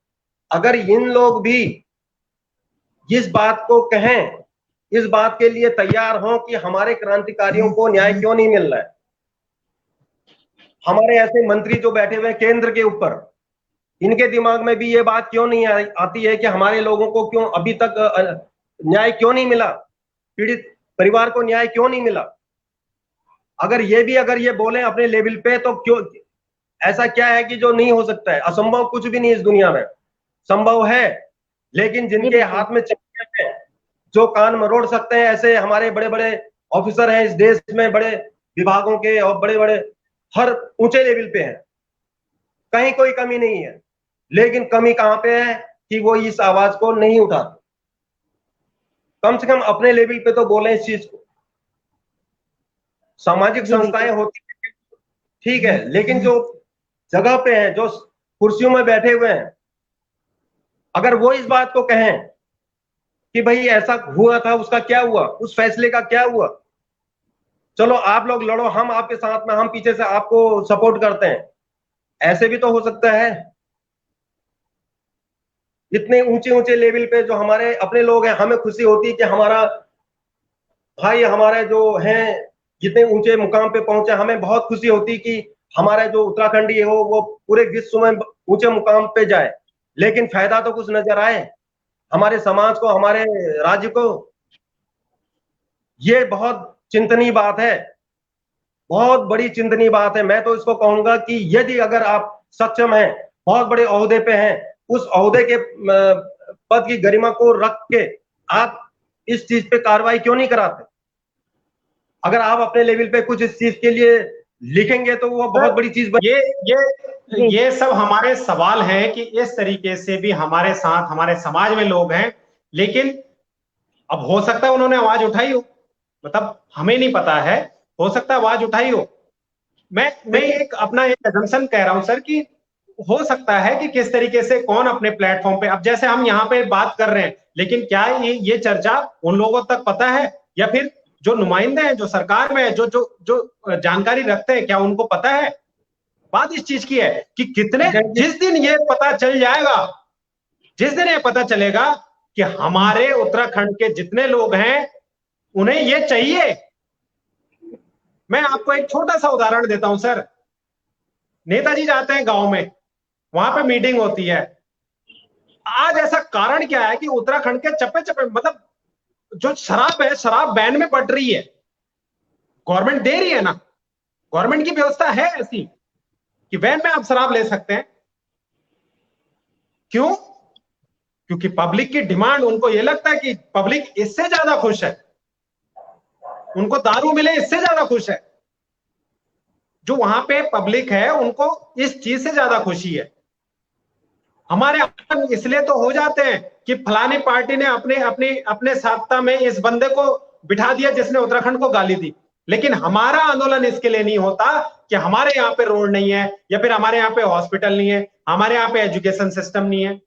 अगर इन लोग भी इस बात को कहें, इस बात के लिए तैयार हों कि हमारे क्रांतिकारियों को न्याय क्यों नहीं मिल रहा है, हमारे ऐसे मंत्री जो बैठे हुए हैं केंद्र के ऊपर, इनके दिमाग में भी ये बात क्यों नहीं आती है कि हमारे लोगों को क्यों अभी तक न्याय क्यों नहीं मिला, पीड़ित परिवार को न्याय क्यों नहीं मिला। अगर ये बोले अपने लेवल पे तो क्यों, ऐसा क्या है कि जो नहीं हो सकता है? असंभव कुछ भी नहीं इस दुनिया में, संभव है। लेकिन जिनके हाथ में चाहिए है, जो कान मरोड़ सकते हैं, ऐसे हमारे बड़े बड़े ऑफिसर हैं इस देश में, बड़े विभागों के और बड़े बड़े हर ऊंचे लेवल पे हैं, कहीं कोई कमी नहीं है। लेकिन कमी कहां पे है कि वो इस आवाज को नहीं उठाते। कम से कम अपने लेवल पे तो बोले इस चीज को। सामाजिक संस्थाएं होती है ठीक है, लेकिन जो जगह पे हैं, जो कुर्सियों में बैठे हुए हैं, अगर वो इस बात को कहें कि भाई ऐसा हुआ था, उसका क्या हुआ, उस फैसले का क्या हुआ, चलो आप लोग लड़ो, हम आपके साथ में, हम पीछे से आपको सपोर्ट करते हैं, ऐसे भी तो हो सकता है। इतने ऊंचे ऊंचे लेवल पे जो हमारे अपने लोग हैं, हमें खुशी होती है कि हमारा भाई, हमारे जो हैं जितने ऊंचे मुकाम पे पहुंचे, हमें बहुत खुशी होती कि हमारा जो उत्तराखंडी है वो पूरे विश्व में ऊंचे मुकाम पे जाए। लेकिन फायदा तो कुछ नजर आए हमारे समाज को, हमारे राज्य को। ये बहुत चिंतनीय बात है, बहुत बड़ी चिंतनीय बात है। मैं तो इसको कहूंगा कि यदि अगर आप सक्षम हैं, बहुत बड़े ओहदे पे हैं, उस ओहदे के पद की गरिमा को रख के आप इस चीज पे कार्रवाई क्यों नहीं कराते? अगर आप अपने लेवल पे कुछ इस चीज के लिए लिखेंगे तो वो बहुत बड़ी चीज ये सब हमारे सवाल हैं कि इस तरीके से भी हमारे साथ हमारे समाज में लोग हैं, लेकिन अब हो सकता है उन्होंने आवाज उठाई हो, मतलब हमें नहीं पता है, हो सकता है आवाज उठाई हो। मैं एक अपना एक assumption कह रहा हूं सर कि हो सकता है कि किस तरीके से कौन अपने प्लेटफॉर्म पे, अब जैसे हम यहाँ पे बात कर रहे हैं, लेकिन क्या ये चर्चा उन लोगों तक पता है, या फिर जो नुमाइंदे हैं, जो सरकार में है, जो जो जो जानकारी रखते हैं, क्या उनको पता है? बात इस चीज की है कि कितने, जिस दिन ये पता चल जाएगा, जिस दिन ये पता चलेगा कि हमारे उत्तराखंड के जितने लोग हैं उन्हें ये चाहिए। मैं आपको एक छोटा सा उदाहरण देता हूं सर। नेताजी जाते हैं गांव में, वहां पे मीटिंग होती है। आज ऐसा कारण क्या है कि उत्तराखंड के चप्पे चप्पे, मतलब जो शराब है, शराब बैन में पड़ रही है, गवर्नमेंट दे रही है ना, गवर्नमेंट की व्यवस्था है ऐसी कि वैन में आप शराब ले सकते हैं। क्यों? क्योंकि पब्लिक की डिमांड, उनको यह लगता है कि पब्लिक इससे ज्यादा खुश है, उनको दारू मिले इससे ज्यादा खुश है। जो वहां पे पब्लिक है उनको इस चीज से ज्यादा खुशी है। हमारे आंदोलन इसलिए तो हो जाते हैं कि फलानी पार्टी ने अपने सत्ता में इस बंदे को बिठा दिया जिसने उत्तराखंड को गाली दी, लेकिन हमारा आंदोलन इसके लिए नहीं होता कि हमारे यहाँ पे रोड नहीं है, या फिर हमारे यहाँ पे हॉस्पिटल नहीं है, हमारे यहाँ पे एजुकेशन सिस्टम नहीं है।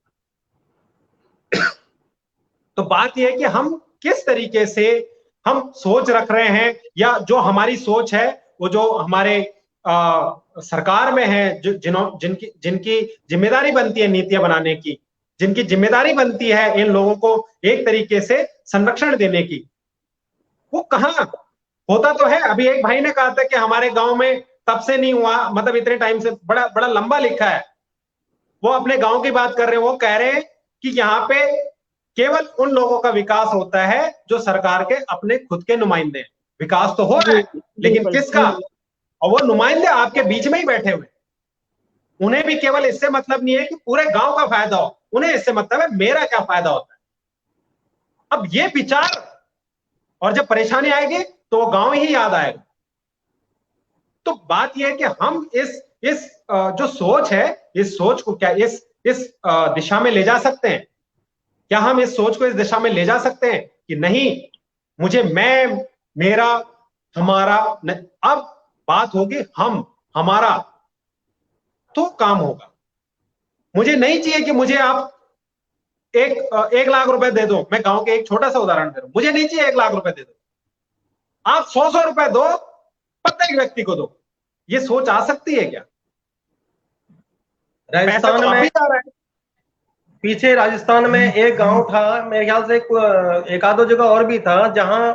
तो बात यह है कि हम किस तरीके से हम सोच रख रहे हैं, या जो हमारी सोच है वो जो हमारे सरकार में है, जिनकी जिनकी जिम्मेदारी बनती है नीतियां बनाने की, जिनकी जिम्मेदारी बनती है इन लोगों को एक तरीके से संरक्षण देने की, वो कहां होता तो है। अभी एक भाई ने कहा था कि हमारे गांव में तब से नहीं हुआ, मतलब इतने टाइम से, बड़ा बड़ा लंबा लिखा है, वो अपने गांव की बात कर रहे हैं। वो कह रहे हैं कि यहाँ पे केवल उन लोगों का विकास होता है जो सरकार के अपने खुद के नुमाइंदे हैं। विकास तो हो रहा है, लेकिन किसका? और वो नुमाइंदे आपके बीच में ही बैठे हुए, उन्हें भी केवल इससे मतलब नहीं है कि पूरे गांव का फायदा हो, उन्हें इससे मतलब है मेरा क्या फायदा होता है। अब ये विचार, और जब परेशानी आएगी तो वो गांव ही याद आएगा। तो बात यह है कि हम इस जो सोच है, इस सोच को क्या इस दिशा में ले जा सकते हैं? क्या हम इस सोच को इस दिशा में ले जा सकते हैं कि नहीं, मुझे मैं, मेरा, हमारा, अब बात होगी हम, हमारा, तो काम होगा। मुझे नहीं चाहिए कि मुझे आप 1 लाख रुपए दे दो। मैं गांव के एक छोटा सा उदाहरण दे रहा हूं, मुझे नहीं चाहिए 1 लाख रुपए दे दो, आप 100 रुपए दो, प्रत्येक व्यक्ति को दो। ये सोच आ सकती है क्या? राजस्थान तो में पीछे राजस्थान में एक गांव था, मेरे ख्याल से एक आधो जगह और भी था, जहां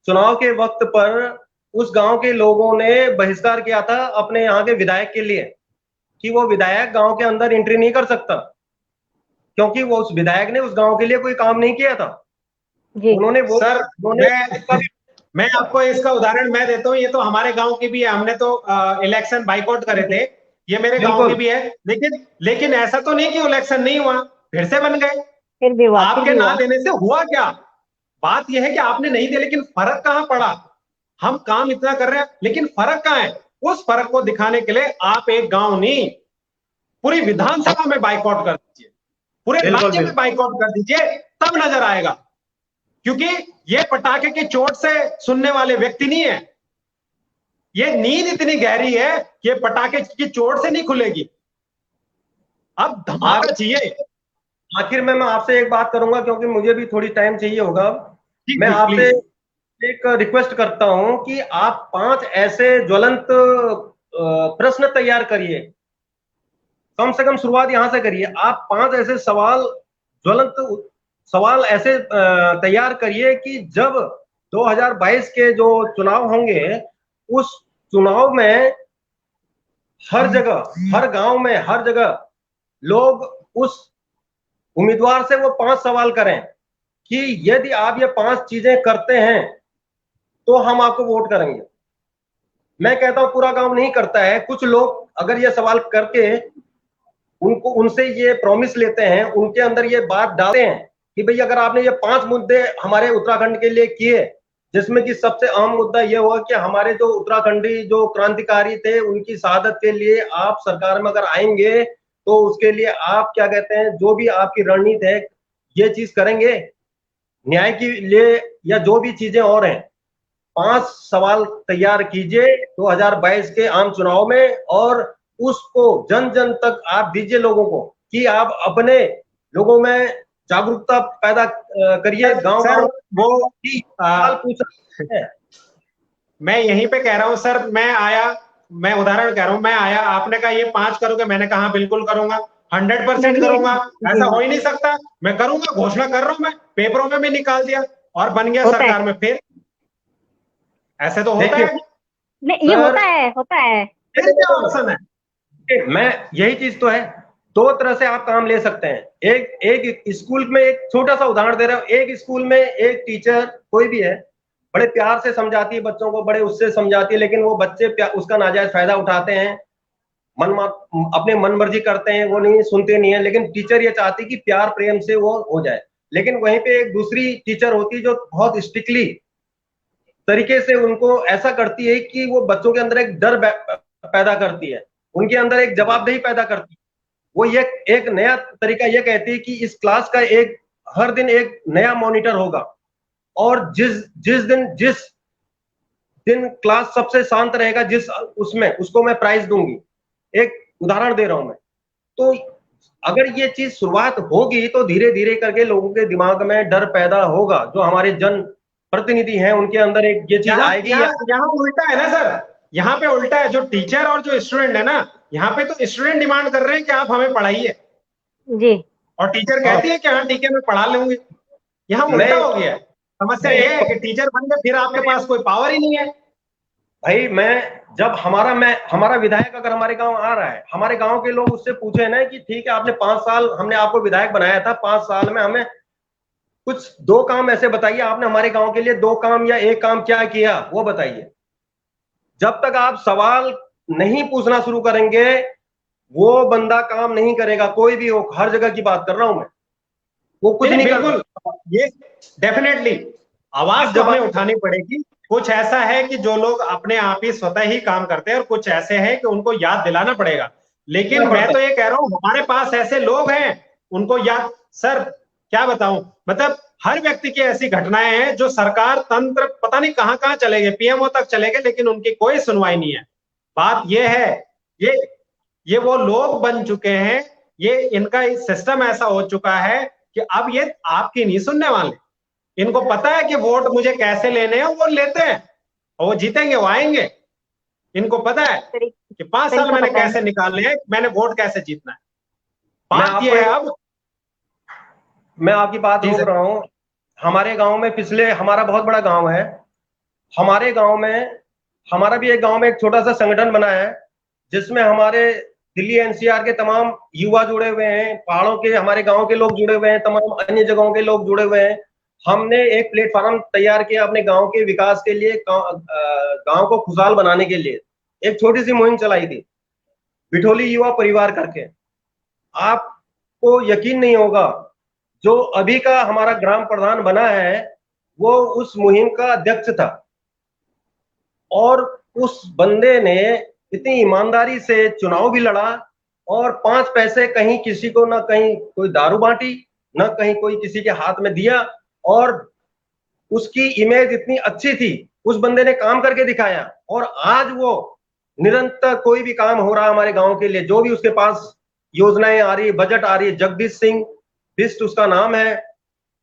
चुनाव के वक्त पर उस गांव के लोगों ने बहिष्कार किया था अपने यहाँ के विधायक के लिए कि वो विधायक गांव के अंदर एंट्री नहीं कर सकता, क्योंकि वो उस विधायक ने उस गांव के लिए कोई काम नहीं किया था। उन्होंने वो सर, मैं आपको इसका उदाहरण मैं देता हूँ। ये तो हमारे गांव की भी है, हमने तो इलेक्शन बाइकआउट करे थे, ये मेरे गांव की भी है। लेकिन ऐसा तो नहीं कि इलेक्शन नहीं हुआ, फिर से बन गए। फिर भी हुआ, आपके ना देने से हुआ क्या? बात यह है कि आपने नहीं दिया, लेकिन फर्क कहां पड़ा? हम काम इतना कर रहे हैं, लेकिन फर्क कहां है? उस फर्क को दिखाने के लिए आप एक गांव नहीं, पूरी विधानसभा में बाइकआउट कर दीजिए, पूरे राज्य में बाइकआउट कर दीजिए, तब नजर आएगा। क्योंकि ये पटाखे की चोट से सुनने वाले व्यक्ति नहीं है, ये नींद इतनी गहरी है कि ये पटाखे की चोट से नहीं खुलेगी। अब धमाका चाहिए। आखिर में मैं आपसे एक बात करूंगा, क्योंकि मुझे भी थोड़ी टाइम चाहिए होगा। मैं आपसे एक रिक्वेस्ट करता हूं कि आप 5 ऐसे ज्वलंत प्रश्न तैयार करिए, कम से कम शुरुआत यहां से करिए। आप 5 ऐसे ज्वलंत सवाल ऐसे तैयार करिए कि जब 2022 के जो चुनाव होंगे, उस चुनाव में हर जगह, हर गांव में, हर जगह लोग उस उम्मीदवार से वो 5 सवाल करें कि यदि आप ये 5 चीजें करते हैं तो हम आपको वोट करेंगे। मैं कहता हूं पूरा गांव नहीं करता है, कुछ लोग अगर ये सवाल करके उनसे ये प्रॉमिस लेते हैं, उनके अंदर ये बात डालते हैं कि भाई अगर आपने ये 5 मुद्दे हमारे उत्तराखंड के लिए किए, जिसमें कि सबसे अहम मुद्दा ये हुआ कि हमारे जो उत्तराखंडी जो क्रांतिकारी थे उनकी शहादत के लिए आप सरकार में अगर आएंगे तो उसके लिए आप क्या कहते हैं, जो भी आपकी रणनीति है, ये चीज करेंगे न्याय के लिए, या जो भी चीजें और हैं। 5 सवाल तैयार कीजिए 2022 के आम चुनाव में, और उसको जन जन तक आप दीजिए लोगों को, कि आप अपने लोगों में जागरूकता पैदा करिए। गांव गांव वो सवाल पूछ रहे हैं। मैं यहीं पे कह रहा हूं सर, मैं उदाहरण कह रहा हूं, मैं आया, आपने कहा ये 5 करोगे, मैंने कहा बिल्कुल करूंगा, 100% करूंगा। ऐसा हो ही नहीं सकता, मैं करूंगा, घोषणा कर रहा हूं, मैं पेपरों में भी निकाल दिया और बन गया सरकार में। फिर ऐसे तो होता है नहीं, ये होता है। फिर क्या ऑप्शन है? मैं यही चीज तो है, 2 तरह से आप काम ले सकते हैं। एक स्कूल में, एक छोटा सा उदाहरण दे रहा हूं, एक स्कूल में एक टीचर कोई भी है, बड़े प्यार से समझाती है बच्चों को, बड़े उससे समझाती है, लेकिन वो बच्चे उसका नाजायज फायदा उठाते हैं, अपने मन मर्जी करते हैं, वो नहीं सुनते नहीं है। लेकिन टीचर ये चाहती कि प्यार प्रेम से वो हो जाए। लेकिन वहीं पे एक दूसरी टीचर होती जो बहुत स्ट्रिक्टली तरीके से उनको ऐसा करती है कि वो बच्चों के अंदर एक डर पैदा करती है, उनके अंदर एक जवाबदेही पैदा करती है। वो ये एक नया तरीका ये कहती है कि इस क्लास का एक हर दिन एक नया मॉनिटर होगा, और जिस दिन क्लास सबसे शांत रहेगा, जिस उसमें उसको मैं प्राइज दूंगी। एक उदाहरण दे रहा हूं मैं। तो अगर ये चीज शुरुआत होगी तो धीरे धीरे करके लोगों के दिमाग में डर पैदा होगा, जो हमारे जन प्रतिनिधि हैं उनके अंदर एक ये चीज आएगी। यहाँ उल्टा है ना सर, यहाँ पे उल्टा है। जो टीचर और जो स्टूडेंट है ना, यहाँ पे तो स्टूडेंट डिमांड कर रहे हैं कि आप हमें पढ़ाइए जी, और टीचर कहती है कि हाँ ठीक है मैं पढ़ा लूंगी। यहाँ उल्टा हो गया है। समस्या ये है कि टीचर बन गए फिर आपके पास कोई पावर ही नहीं है। भाई हमारा विधायक अगर हमारे गांव आ रहा है, हमारे गांव के लोग उससे पूछे ना कि ठीक है आपने 5 साल हमने आपको विधायक बनाया था, 5 साल में हमें कुछ 2 काम ऐसे बताइए, आपने हमारे गांव के लिए 2 काम या 1 काम क्या किया वो बताइए। जब तक आप सवाल नहीं पूछना शुरू करेंगे वो बंदा काम नहीं करेगा, कोई भी हो, हर जगह की बात कर रहा हूं मैं, वो कुछ नहीं बिल्कुल ये डेफिनेटली आवाज जब हमें उठानी पड़ेगी। कुछ ऐसा है कि जो लोग अपने आप ही स्वतः ही काम करते हैं और कुछ ऐसे हैं कि उनको याद दिलाना पड़ेगा। लेकिन मैं तो ये कह रहा हूं हमारे पास ऐसे लोग हैं उनको याद, सर क्या बताऊं, मतलब हर व्यक्ति की ऐसी घटनाएं हैं जो सरकार तंत्र पता नहीं कहां कहां चले गए, पीएमओ तक चले गए, लेकिन उनकी कोई सुनवाई नहीं है। बात ये है, ये वो लोग बन चुके हैं, ये इनका सिस्टम ऐसा हो चुका है कि अब ये आपकी नहीं सुनने वाले। इनको पता है कि वोट मुझे कैसे लेने हैं, वो लेते हैं और वो जीतेंगे, वो आएंगे। इनको पता है कि 5 साल मैंने कैसे निकालने हैं, मैंने वोट कैसे जीतना है। बात ये है। अब मैं आपकी बात रोक रहा हूं। हमारे गांव में हमारा बहुत बड़ा गांव है, हमारे गांव में हमारा भी एक गांव में एक छोटा सा संगठन बना है जिसमें हमारे दिल्ली एनसीआर के तमाम युवा जुड़े हुए हैं, पहाड़ों के हमारे गांव के लोग जुड़े हुए हैं, तमाम अन्य जगहों के लोग जुड़े हुए हैं। हमने एक प्लेटफॉर्म तैयार किया अपने गांव के विकास के लिए, गांव को खुशहाल बनाने के लिए एक छोटी सी मुहिम चलाई थी, बिठोली युवा परिवार करके। आपको यकीन नहीं होगा, जो अभी का हमारा ग्राम प्रधान बना है वो उस मुहिम का अध्यक्ष था, और उस बंदे ने इतनी ईमानदारी से चुनाव भी लड़ा और 5 पैसे कहीं किसी को ना कहीं कोई दारू बांटी, ना कहीं कोई किसी के हाथ में दिया, और उसकी इमेज इतनी अच्छी थी, उस बंदे ने काम करके दिखाया। और आज वो निरंतर कोई भी काम हो रहा है हमारे गांव के लिए, जो भी उसके पास योजनाएं आ रही है, बजट आ रही है, जगदीश सिंह बिस्ट उसका नाम है,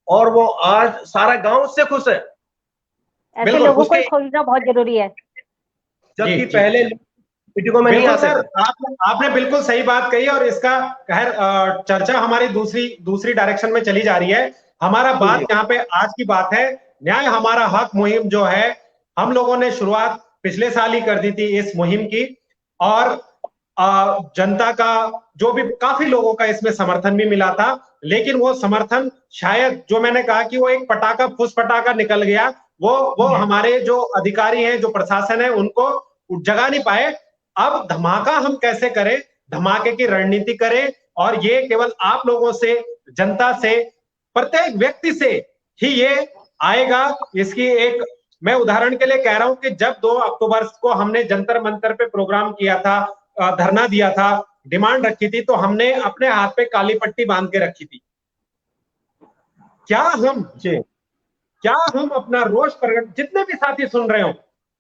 और वो आज सारा गांव उससे खुश है। ऐसे लोगों को खोजना बहुत जरूरी है, जबकि पहले मीटिंगों में नहीं आते सर। आपने बिल्कुल सही बात कही और इसका खैर चर्चा हमारी दूसरी डायरेक्शन में चली जा रही है। हमारा बात यहाँ पे आज की बात है न्याय हमारा हक मुहिम जो है, हम लोगों ने शुरुआत पिछले साल ही कर दी थी इस मुहिम की, और जनता का जो भी काफी लोगों का इसमें समर्थन भी मिला था। लेकिन वो समर्थन शायद जो मैंने कहा कि वो एक पटाखा फुस पटाखा निकल गया, वो हमारे जो अधिकारी हैं, जो प्रशासन है, उनको जगा नहीं पाए। अब धमाका हम कैसे करें, धमाके की रणनीति करें, और ये केवल आप लोगों से, जनता से, प्रत्येक व्यक्ति से ही ये आएगा। इसकी एक मैं उदाहरण के लिए कह रहा हूं कि जब 2 अक्टूबर को हमने जंतर मंतर पे प्रोग्राम किया था, धरना दिया था, डिमांड रखी थी, तो हमने अपने हाथ पे काली पट्टी बांध के रखी थी। क्या हम अपना रोष प्रकट, जितने भी साथी सुन रहे हो,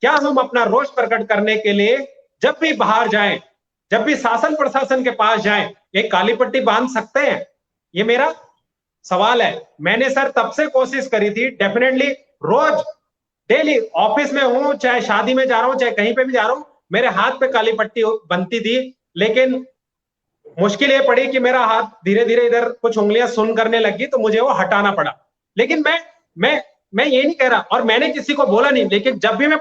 क्या हम अपना रोष प्रकट करने के लिए जब भी बाहर जाएं, जब भी शासन प्रशासन के पास जाएं, एक काली पट्टी बांध सकते हैं? ये मेरा सवाल है। मैंने सर तब से कोशिश करी थी, डेफिनेटली रोज डेली ऑफिस में हूं, चाहे शादी में जा रहा हूं, चाहे कहीं पे भी जा रहा हूं, मेरे हाथ पे काली पट्टी बनती थी। लेकिन मुश्किल ये पड़ी कि मेरा हाथ धीरे धीरे इधर कुछ उंगलियां सुन करने लगी, तो मुझे वो हटाना पड़ा। लेकिन मैं ये नहीं कह रहा, और मैंने किसी को बोला नहीं, लेकिन जब भी मैं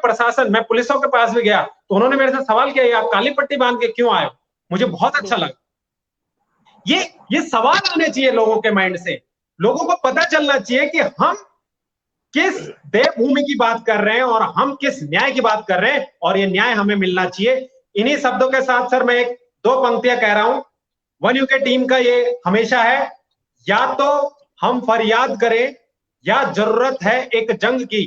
पुलिसों के पास भी गया तो उन्होंने मेरे से सवाल किया, आप काली पट्टी बांध के क्यों आए हो? मुझे बहुत अच्छा लगा। ये सवाल आने चाहिए लोगों के माइंड से। लोगों को पता चलना चाहिए कि हम किस देवभूमि की बात कर रहे हैं और हम किस न्याय की बात कर रहे हैं, और ये न्याय हमें मिलना चाहिए। इन्हीं शब्दों के साथ सर मैं 2 पंक्तियां कह रहा हूं। वन यूके टीम का ये हमेशा है, या तो हम फरियाद करें या जरूरत है एक जंग की,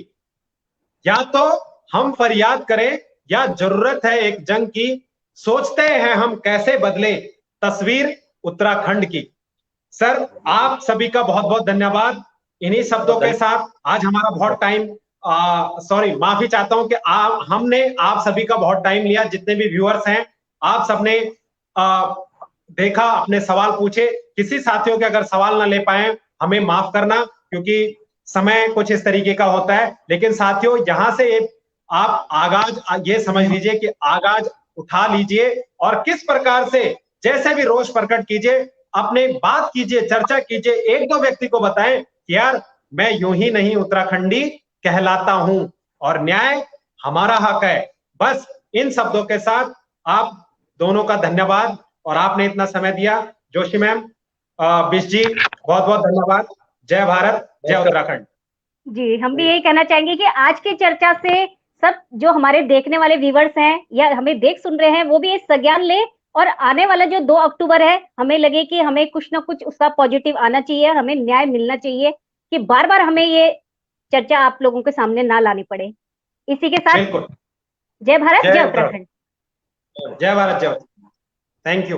या तो हम फरियाद करें या जरूरत है एक जंग की, सोचते हैं हम कैसे बदले तस्वीर, उत्तराखंड की। सर, आप सभी का बहुत बहुत धन्यवाद। इन्हीं शब्दों के साथ आज हमारा बहुत टाइम, सॉरी माफी चाहता हूं कि हमने आप सभी का बहुत टाइम लिया। जितने भी व्यूअर्स हैं, आप सबने देखा, अपने सवाल पूछे। किसी साथियों के अगर सवाल ना ले पाए, हमें माफ करना, क्योंकि समय कुछ इस तरीके का होता है। लेकिन साथियों, यहां से आप आगाज ये समझ लीजिए कि आगाज उठा लीजिए और किस प्रकार से जैसे भी रोष प्रकट कीजिए, अपने बात कीजिए, चर्चा कीजिए, एक दो व्यक्ति को बताएं कि यार मैं यूं ही नहीं उत्तराखंडी कहलाता हूं और न्याय हमारा हक है। बस इन शब्दों के साथ आप दोनों का धन्यवाद, और आपने इतना समय दिया। जोशी मैम, बिश जी, बहुत बहुत धन्यवाद। जय भारत, जय उत्तराखंड। जी, हम भी यही कहना चाहेंगे कि आज की चर्चा से सब जो हमारे देखने वाले व्यूवर्स हैं या हमें देख सुन रहे हैं, वो भी एक संज्ञान ले, और आने वाला जो 2 अक्टूबर है, हमें लगे कि हमें कुछ ना कुछ उसका पॉजिटिव आना चाहिए, हमें न्याय मिलना चाहिए, कि बार बार हमें ये चर्चा आप लोगों के सामने ना लानी पड़े। इसी के साथ जय भारत, जय उत्तराखंड। जय भारत, जय उत्तराखंड। Thank you.